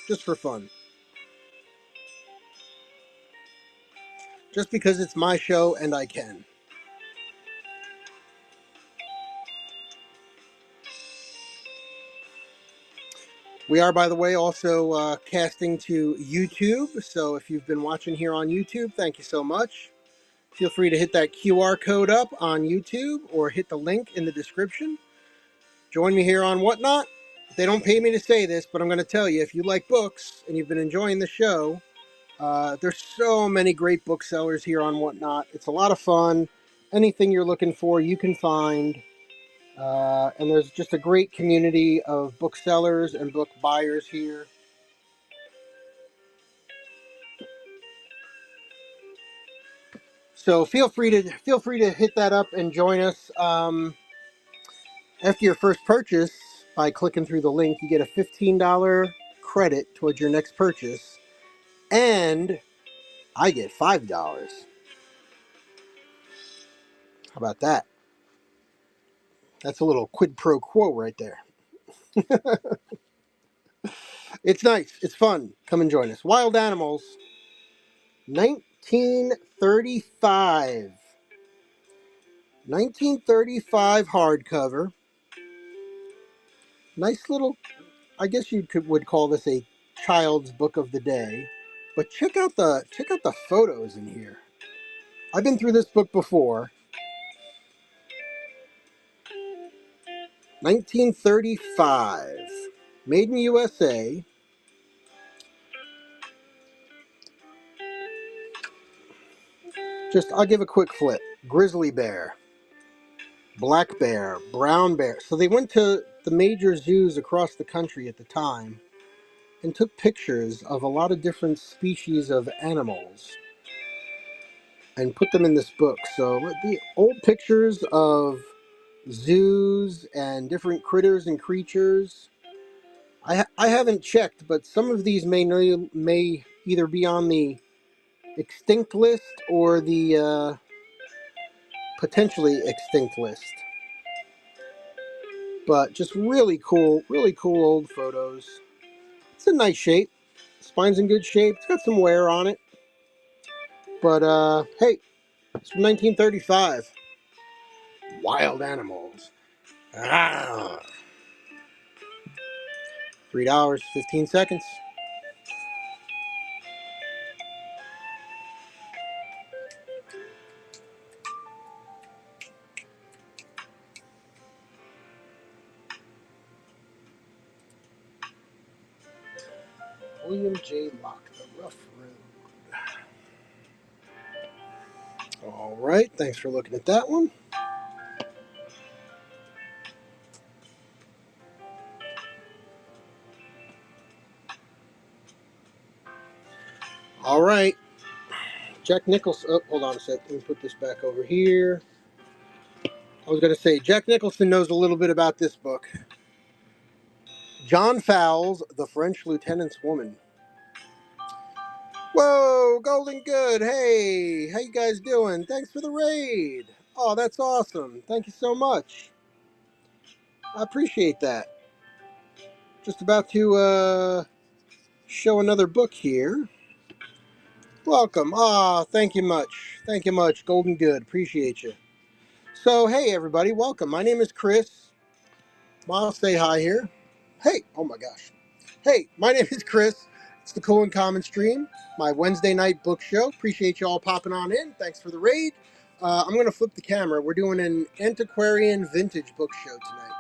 just for fun, just because it's my show and I can. We are, by the way, also casting to YouTube. So if you've been watching here on YouTube, thank you so much. Feel free to hit that QR code up on YouTube or hit the link in the description. Join me here on Whatnot. They don't pay me to say this, but I'm going to tell you, if you like books and you've been enjoying the show, there's so many great booksellers here on Whatnot. It's a lot of fun. Anything you're looking for, you can find. And there's just a great community of booksellers and book buyers here. So feel free to hit that up and join us. After your first purchase, by clicking through the link, you get a $15 credit towards your next purchase, and I get $5. How about that? That's a little quid pro quo right there. It's nice. It's fun. Come and join us. Wild Animals, 1935. 1935 hardcover. Nice little, I guess would call this a child's book of the day. But check out the photos in here. I've been through this book before. 1935. Made in USA. I'll give a quick flip. Grizzly bear, black bear, brown bear. So they went to the major zoos across the country at the time and took pictures of a lot of different species of animals and put them in this book. So the old pictures of zoos and different critters and creatures. I haven't checked, but some of these may either be on the extinct list or the potentially extinct list. But just really cool old photos. It's a nice shape. Spine's in good shape. It's got some wear on it. But hey, it's from 1935. Wild Animals. Ah. $3, 15 seconds. William J. Locke, The Rough Road. All right, thanks for looking at that one. All right, Jack Nicholson. Oh, hold on a sec. Let me put this back over here. I was going to say Jack Nicholson knows a little bit about this book. John Fowles, The French Lieutenant's Woman. Whoa, Golden Good. Hey, how you guys doing? Thanks for the raid. Oh, that's awesome. Thank you so much. I appreciate that. Just about to show another book here. Welcome. Ah, thank you much. Thank you much. Golden Good. Appreciate you. So, hey everybody, welcome. My name is Chris. Miles, say hi here. Hey, oh my gosh. Hey, my name is Chris. It's the Cool and Common Stream, my Wednesday night book show. Appreciate you all popping on in. Thanks for the raid. I'm going to flip the camera. We're doing an Antiquarian vintage book show tonight.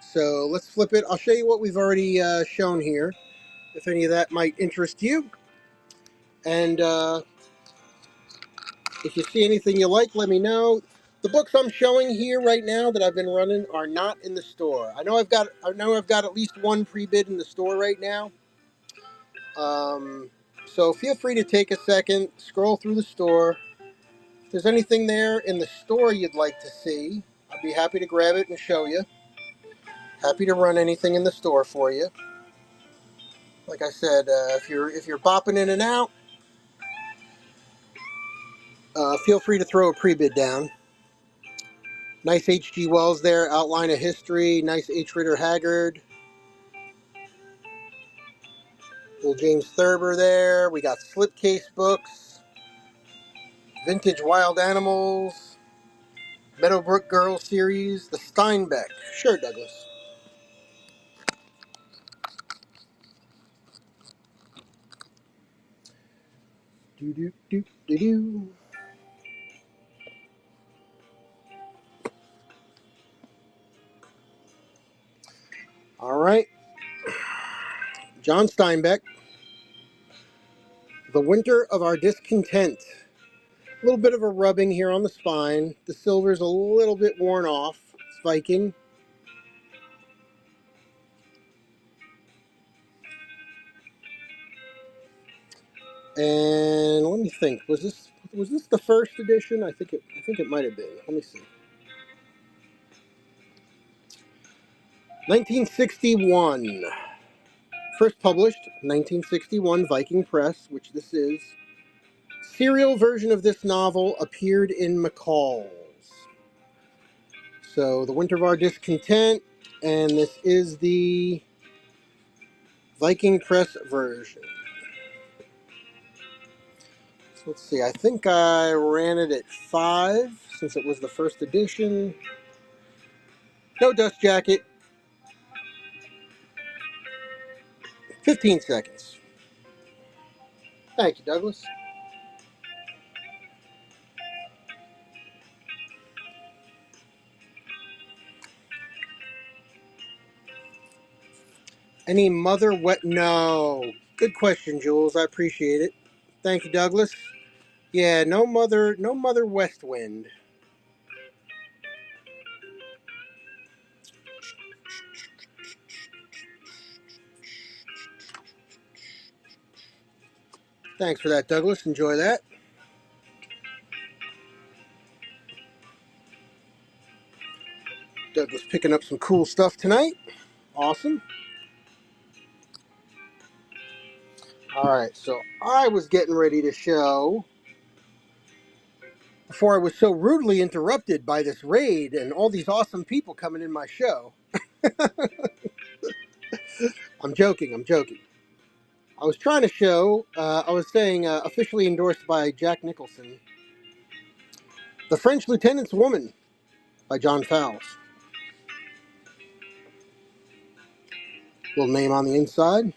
So let's flip it. I'll show you what we've already shown here, if any of that might interest you. And if you see anything you like, let me know. The books I'm showing here right now that I've been running are not in the store. I know I've got at least one pre-bid in the store right now. So feel free to take a second, scroll through the store. If there's anything there in the store you'd like to see, I'd be happy to grab it and show you. Happy to run anything in the store for you. Like I said, if you're bopping in and out, feel free to throw a pre-bid down. Nice H.G. Wells there, Outline of History. Nice H. Ritter Haggard. Little James Thurber there. We got slipcase books. Vintage Wild Animals. Meadowbrook Girl series. The Steinbeck. Sure, Douglas. Do. All right. John Steinbeck. The Winter of Our Discontent. A little bit of a rubbing here on the spine. The silver's a little bit worn off. It's Viking. And let me think. Was this the first edition? I think it might have been. Let me see. 1961. First published 1961 Viking Press, which this is. Serial version of this novel appeared in McCall's. So the Winter of Our Discontent, and this is the Viking Press version. So let's see, I think I ran it at 5 since it was the first edition. No dust jacket. 15 seconds. Thank you, Douglas. Any mother wet? No. Good question, Jules. I appreciate it. Thank you, Douglas. Yeah, no mother west wind. Thanks for that, Douglas. Enjoy that. Douglas picking up some cool stuff tonight. Awesome. All right, so I was getting ready to show before I was so rudely interrupted by this raid and all these awesome people coming in my show. I'm joking. I was trying to show, I was saying, officially endorsed by Jack Nicholson, The French Lieutenant's Woman by John Fowles. Little name on the inside.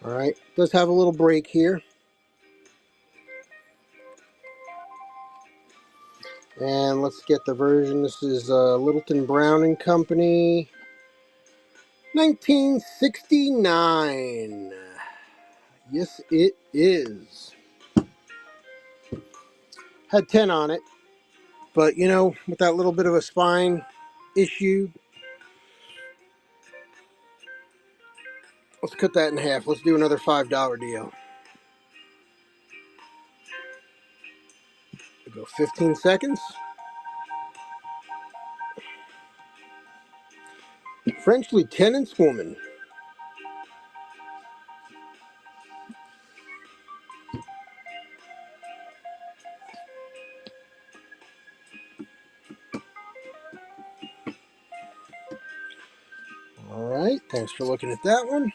All right, does have a little break here. And let's get the version. This is Littleton Brown and Company, 1969. Yes, it is. Had 10 on it, but you know, with that little bit of a spine issue, let's cut that in half. Let's do another $5 deal. We'll go 15 seconds. French Lieutenant's Woman. All right, thanks for looking at that one.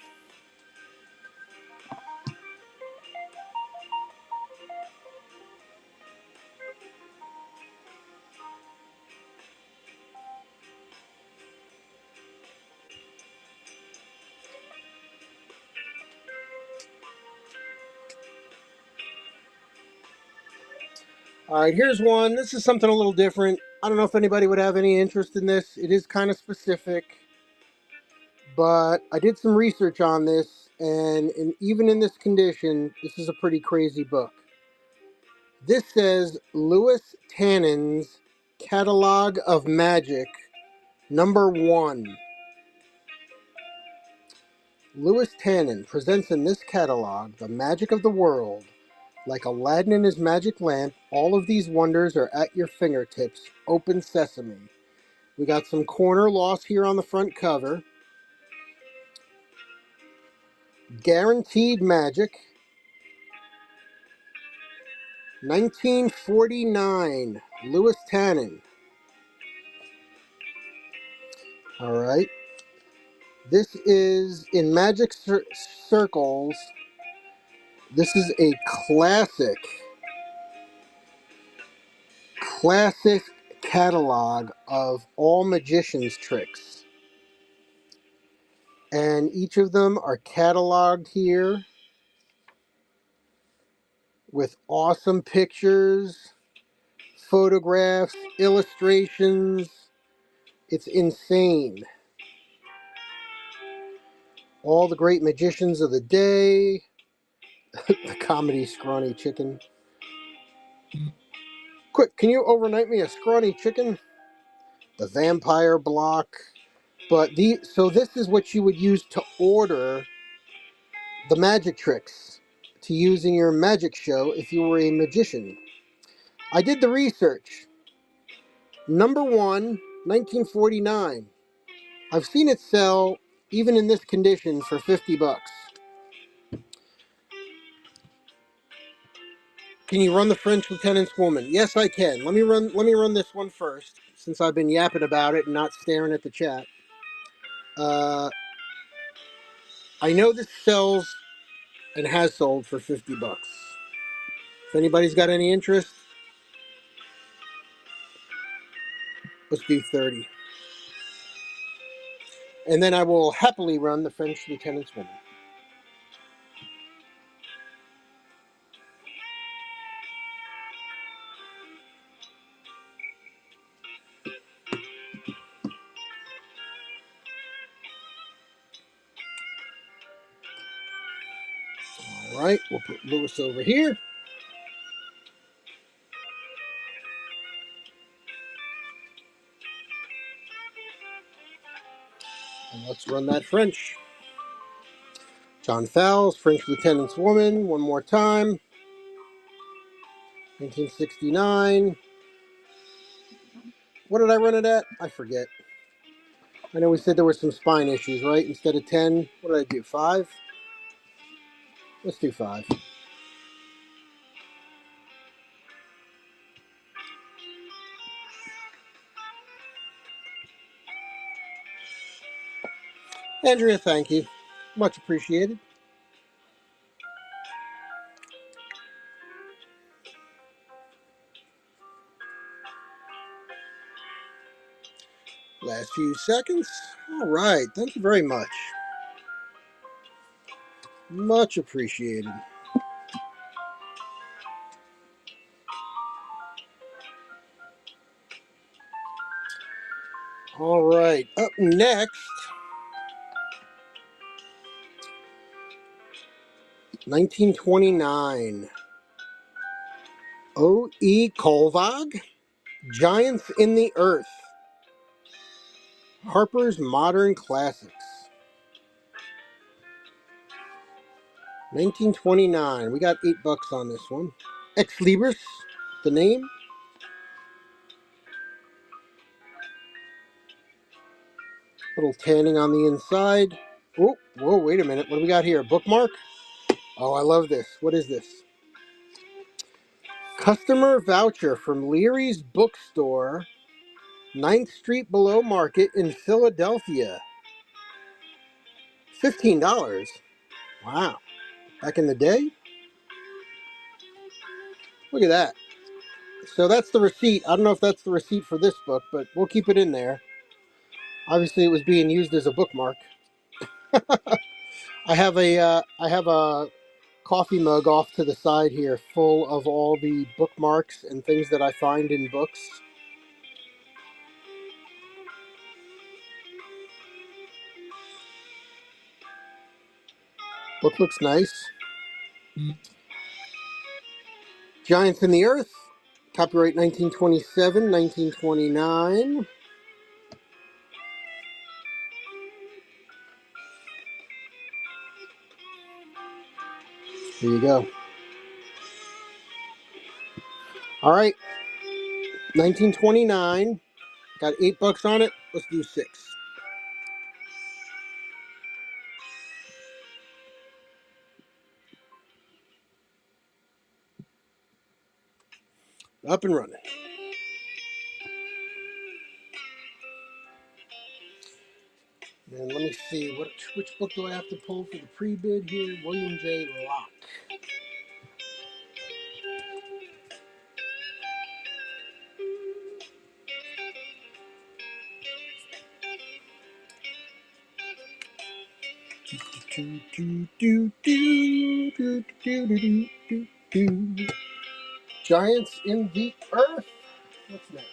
All right, here's one. This is something a little different. I don't know if anybody would have any interest in this. It is kind of specific, but I did some research on this, and even in this condition, this is a pretty crazy book. This says Louis Tannen's Catalog of Magic, #1. Louis Tannen presents in this catalog the magic of the world. Like Aladdin and his magic lamp, all of these wonders are at your fingertips. Open sesame. We got some corner loss here on the front cover. Guaranteed Magic. 1949. Louis Tannen. All right. This is in Magic Circles. This is a classic catalog of all magicians' tricks. And each of them are cataloged here with awesome pictures, photographs, illustrations. It's insane. All the great magicians of the day. The comedy Scrawny Chicken. Quick, can you overnight me a scrawny chicken? The vampire block. But so this is what you would use to order the magic tricks to use in your magic show if you were a magician. I did the research. Number one, 1949. I've seen it sell, even in this condition, for 50 bucks. Can you run the French Lieutenant's Woman? Yes, I can. Let me run this one first, since I've been yapping about it and not staring at the chat. I know this sells and has sold for 50 bucks. If anybody's got any interest, let's do 30. And then I will happily run the French Lieutenant's Woman. All right, we'll put Lewis over here. And let's run that French. John Fowles, French Lieutenant's Woman, one more time. 1969. What did I run it at? I forget. I know we said there were some spine issues, right? Instead of 10, what did I do? 5? Let's do 5. Andrea, thank you. Much appreciated. Last few seconds. All right. Thank you very much. Much appreciated. All right. Up next, 1929. O.E. Kolvag, Giants in the Earth. Harper's Modern Classics. 1929. We got $8 on this one. Ex Libris, the name. Little tanning on the inside. Oh, whoa, wait a minute. What do we got here? A bookmark? Oh, I love this. What is this? Customer voucher from Leary's Bookstore, 9th Street Below Market in Philadelphia. $15. Wow. Back in the day? Look at that. So that's the receipt. I don't know if that's the receipt for this book, but we'll keep it in there. Obviously, it was being used as a bookmark. I have a coffee mug off to the side here, full of all the bookmarks and things that I find in books. Book looks nice. Giants in the Earth, copyright 1927, 1929. There you go. All right, 1929. Got $8 on it. Let's do 6. Up and running. And let me see, which book do I have to pull for the pre-bid here? William J. Locke. Giants in the Earth. What's next?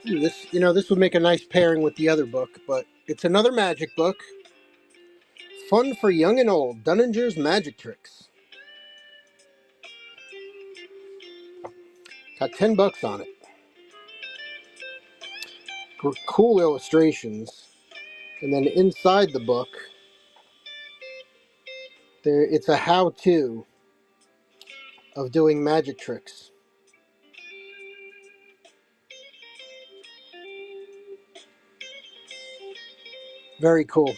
Ooh, this would make a nice pairing with the other book, but it's another magic book. Fun for young and old. Dunninger's Magic Tricks. Got $10 on it. Cool illustrations. And then inside the book, it's a how-to of doing magic tricks. Very cool.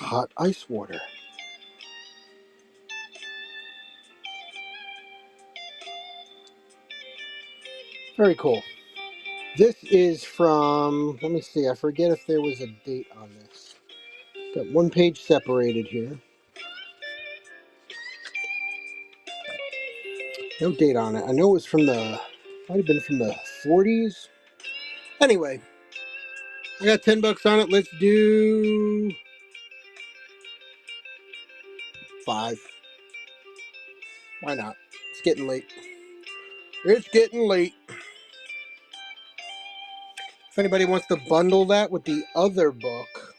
Hot ice water. Very cool. This is from, let me see, I forget if there was a date on this. Got one page separated here. No date on it. I know it was might have been from the 40s. Anyway, I got $10 on it. Let's do 5. Why not? It's getting late. It's getting late. If anybody wants to bundle that with the other book,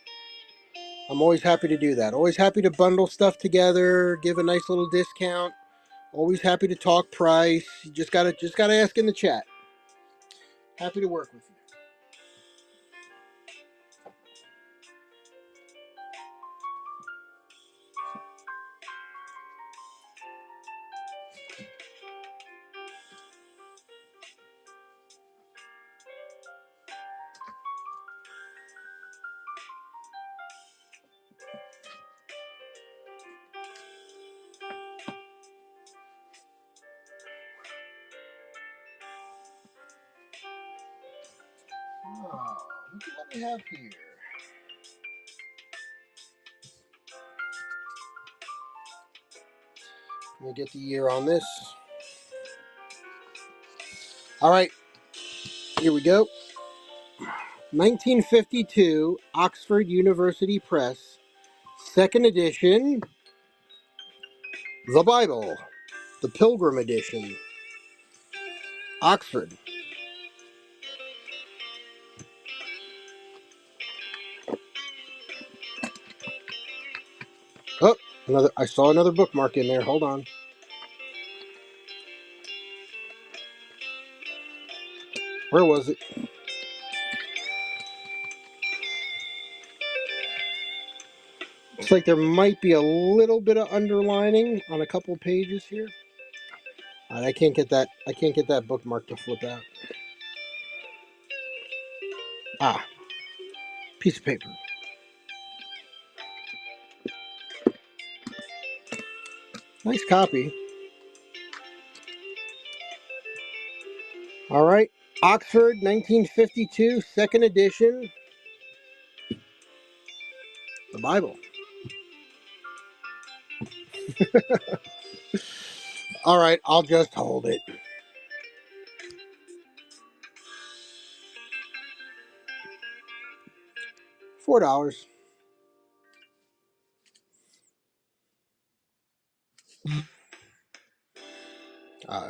I'm always happy to do that. Always happy to bundle stuff together, give a nice little discount. Always happy to talk price. You just gotta ask in the chat. Happy to work with you. Oh, look at what we have here. Let me get the year on this. All right, here we go. 1952, Oxford University Press, second edition, The Bible, the Pilgrim Edition, Oxford. Oh, I saw another bookmark in there. Hold on. Where was it? Looks like there might be a little bit of underlining on a couple pages here. I can't get that. I can't get that bookmark to flip out. Ah, piece of paper. Nice copy. All right, Oxford, 1952, second edition, the Bible. All right, I'll just hold it. $4.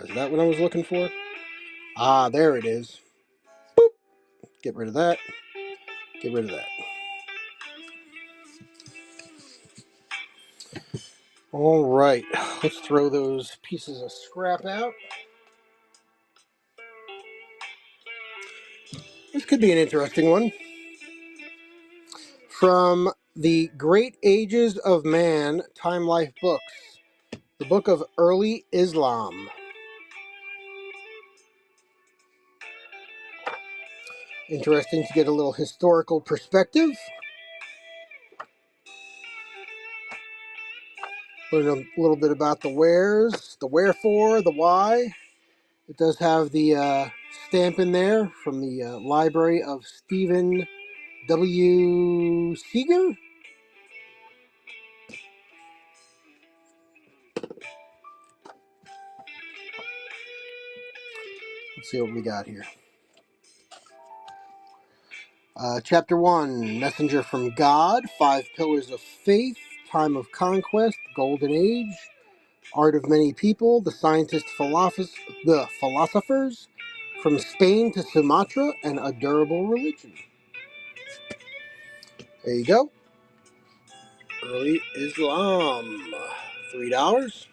Is that what I was looking for? Ah, there it is. Boop. Get rid of that. Get rid of that. All right, let's throw those pieces of scrap out. This could be an interesting one. From the Great Ages of Man Time Life books, the book of early Islam. Interesting to get a little historical perspective. Learn a little bit about the wheres, the wherefore, the why. It does have the stamp in there from the library of Stephen W. Seeger. Let's see what we got here. Chapter 1, Messenger from God, 5 Pillars of Faith, Time of Conquest, Golden Age, Art of Many People, The The Philosophers, From Spain to Sumatra, and A Durable Religion. There you go. Early Islam. $3.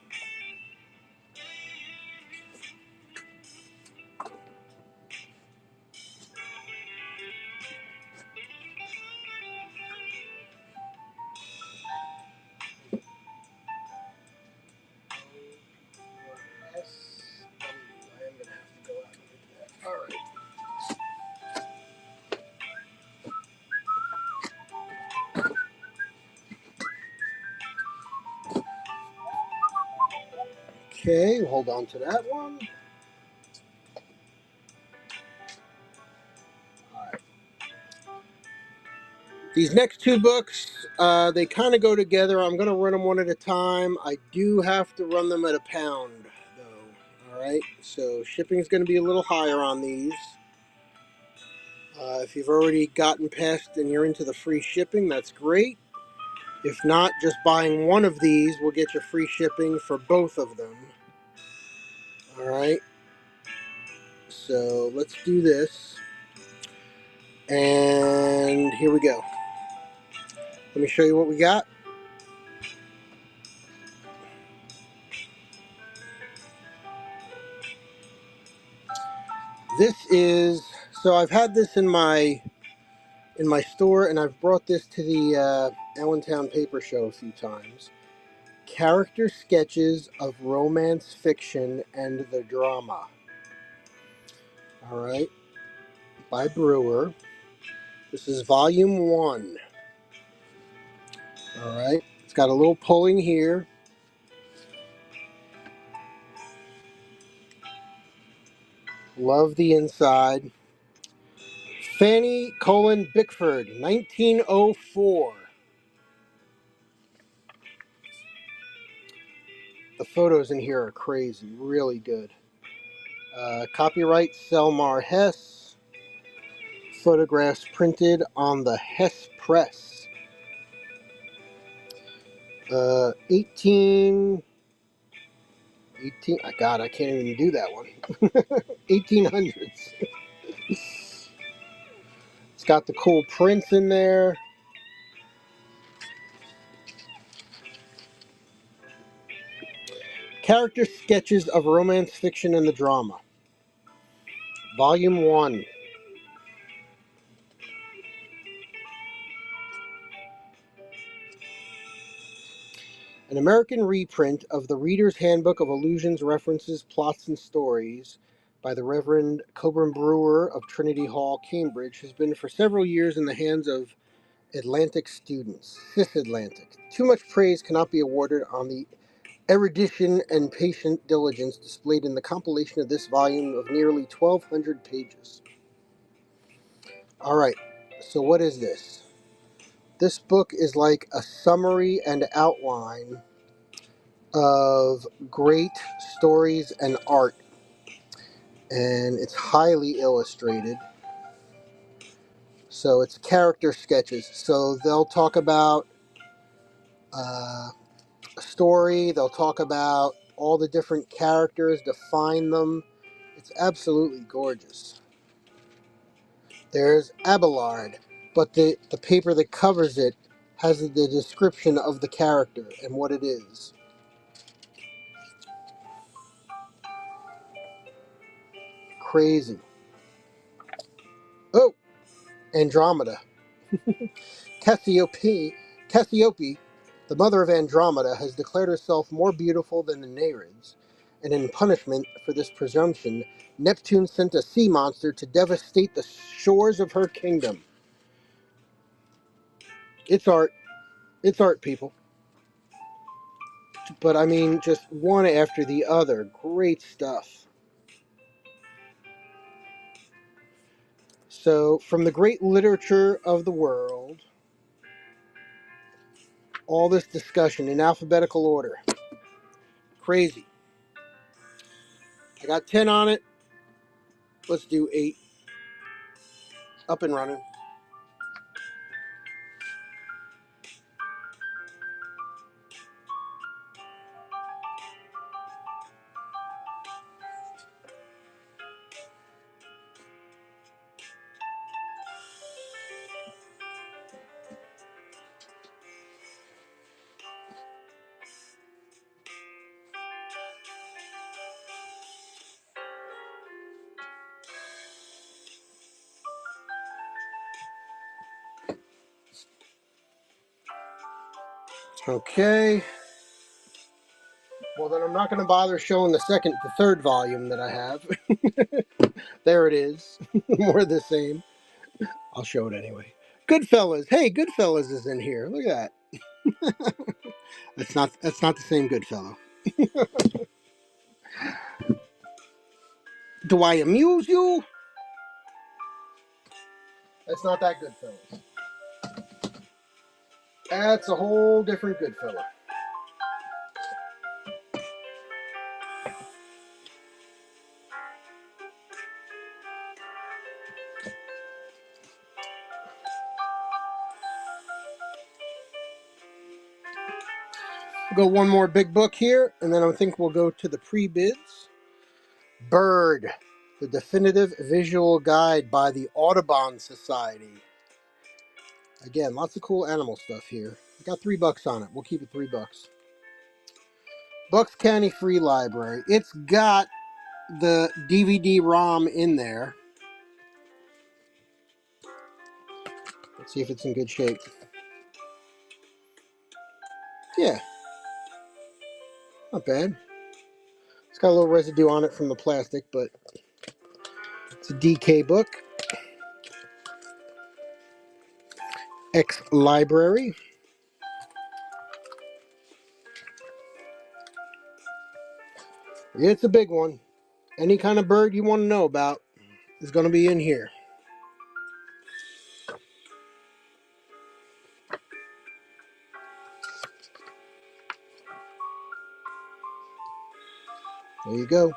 Alright. Okay, hold on to that one. Alright. These next two books, they kind of go together. I'm going to run them one at a time. I do have to run them at a pound, though. Alright, so shipping is going to be a little higher on these. If you've already gotten past and you're into the free shipping, that's great. If not, just buying one of these will get you free shipping for both of them. Alright, so let's do this. And here we go. Let me show you what we got. This is, so I've had this in my store, and I've brought this to the Allentown Paper Show a few times. Character Sketches of Romance Fiction and the Drama. Alright, by Brewer. This is volume 1. Alright, it's got a little pulling here. Love the inside. Fanny Bickford, 1904. The photos in here are crazy, really good. Copyright Selmar Hess. Photographs printed on the Hess Press. 18. God, I can't even do that one. 1800s. It's got the cool prints in there. Character Sketches of Romance Fiction and the Drama. Volume 1. An American reprint of the Reader's Handbook of Allusions, References, Plots, and Stories by the Reverend Coburn Brewer of Trinity Hall, Cambridge, has been for several years in the hands of Atlantic students. Cisatlantic. Too much praise cannot be awarded on the erudition and patient diligence displayed in the compilation of this volume of nearly 1,200 pages. Alright, so what is this? This book is like a summary and outline of great stories and art, and it's highly illustrated. So it's character sketches. So they'll talk about a story, they'll talk about all the different characters, define them. It's absolutely gorgeous. There's Abelard, but the paper that covers it has the description of the character and what it is. Crazy. Oh, Andromeda. Cassiope, the mother of Andromeda, has declared herself more beautiful than the Nereids, and in punishment for this presumption, Neptune sent a sea monster to devastate the shores of her kingdom. It's art. It's art, people. But I mean, just one after the other. Great stuff. So, from the great literature of the world, all this discussion in alphabetical order. Crazy. I got 10 on it. Let's do 8. Up and running. Okay. Well, then I'm not going to bother showing the third volume that I have. There it is. More of the same. I'll show it anyway. Goodfellas. Hey, Goodfellas is in here. Look at that. That's not the same Goodfellow. Do I amuse you? That's not that Goodfellas. That's a whole different Goodfellow. We'll go one more big book here, and then I think we'll go to the pre-bids. Bird, the definitive visual guide by the Audubon Society. Again, lots of cool animal stuff here. I got $3 on it. We'll keep it $3. Bucks County Free Library. It's got the DVD-ROM in there. Let's see if it's in good shape. Yeah, not bad. It's got a little residue on it from the plastic, but it's a DK book. Library. It's a big one. Any kind of bird you want to know about is going to be in here. There you go.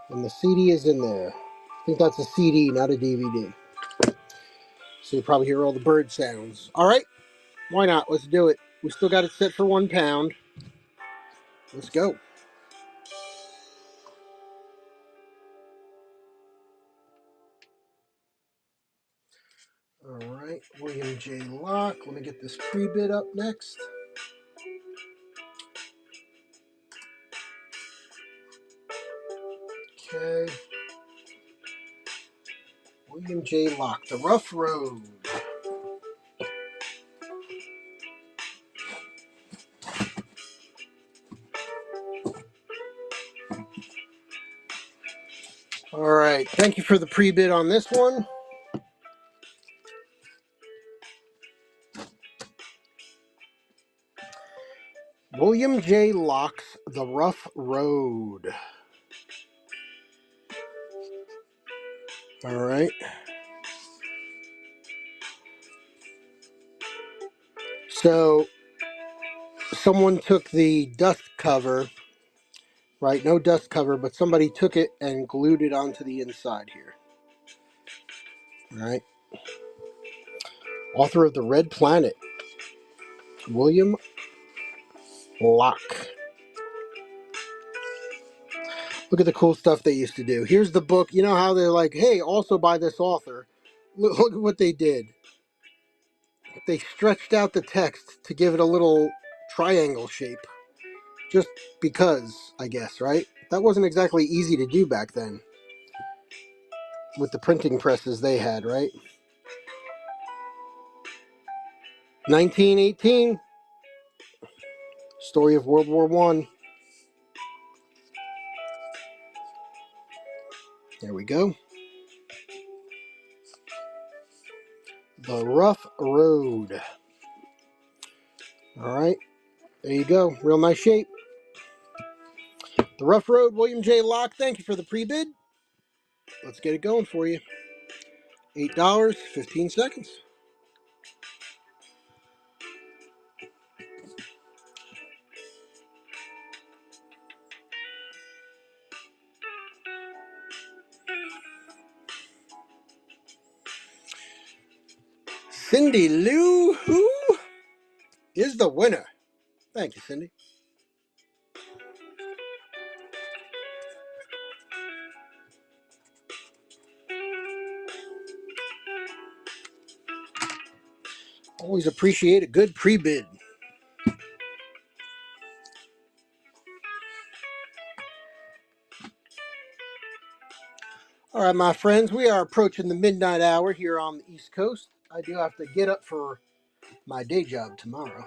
And the CD is in there. I think that's a CD, not a DVD. So you probably hear all the bird sounds. All right, why not? Let's do it. We still got it set for £1. Let's go. All right, William J. Locke. Let me get this pre-bid up next. Okay. William J. Locke, The Rough Road. All right, thank you for the pre-bid on this one. William J. Locke's The Rough Road. All right. So, someone took the dust cover, right? No dust cover, but somebody took it and glued it onto the inside here. All right. Author of The Red Planet, William Locke. Look at the cool stuff they used to do. Here's the book. You know how they're like, hey, also by this author. Look at what they did. They stretched out the text to give it a little triangle shape. Just because, I guess, right? That wasn't exactly easy to do back then. With the printing presses they had, right? 1918. Story of World War I. There we go. The Rough Road. All right. There you go. Real nice shape. The Rough Road, William J. Locke. Thank you for the pre-bid. Let's get it going for you. $8, 15 seconds. Cindy Lou, who is the winner? Thank you, Cindy. Always appreciate a good pre-bid. All right, my friends, we are approaching the midnight hour here on the East Coast. I do have to get up for my day job tomorrow.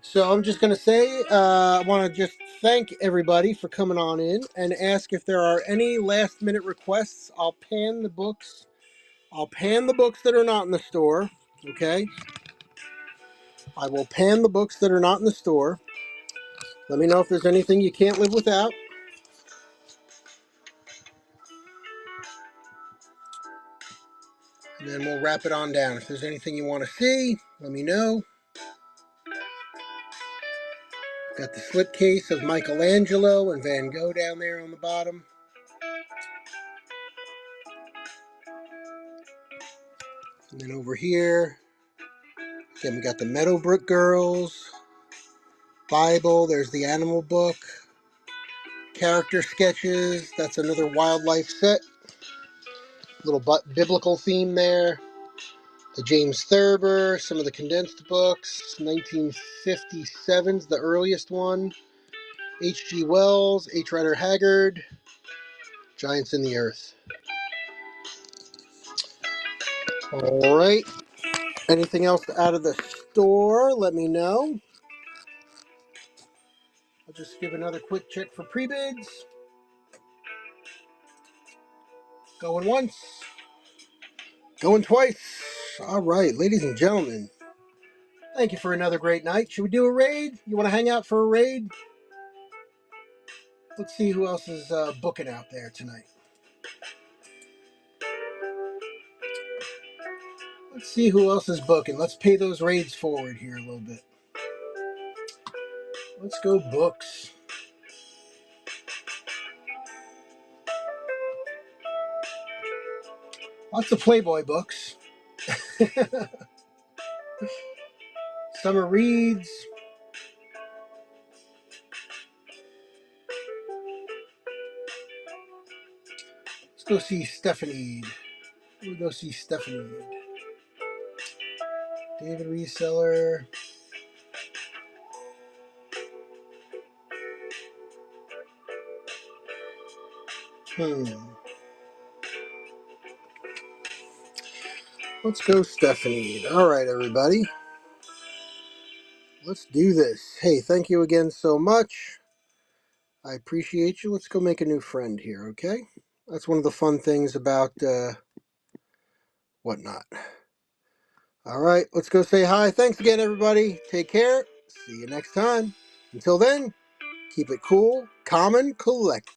So I'm just going to say, I want to just thank everybody for coming on in and ask if there are any last minute requests. I'll pan the books. I'll pan the books that are not in the store. Okay. I will pan the books that are not in the store. Let me know if there's anything you can't live without. And then we'll wrap it on down. If there's anything you want to see, let me know. Got the slipcase of Michelangelo and Van Gogh down there on the bottom. And then over here, again, we got the Meadowbrook Girls, Bible, there's the animal book, character sketches, that's another wildlife set. Little biblical theme there. The James Thurber, some of the condensed books, 1957's the earliest one. H.G. Wells, H. Rider Haggard, Giants in the Earth. All right. Anything else out of the store? Let me know. I'll just give another quick check for pre-bids. Going once. Going twice. All right, ladies and gentlemen. Thank you for another great night. Should we do a raid? You want to hang out for a raid? Let's see who else is booking out there tonight. Let's see who else is booking. Let's pay those raids forward here a little bit. Let's go books. Lots of Playboy books. Summer reads. Let's go see Stephanie. We'll go see Stephanie. David Reseller. Let's go Stephanie. All right, everybody. Let's do this. Hey, thank you again so much. I appreciate you. Let's go make a new friend here, okay? That's one of the fun things about whatnot. All right, let's go say hi. Thanks again, everybody. Take care. See you next time. Until then, keep it cool, calm, and collect.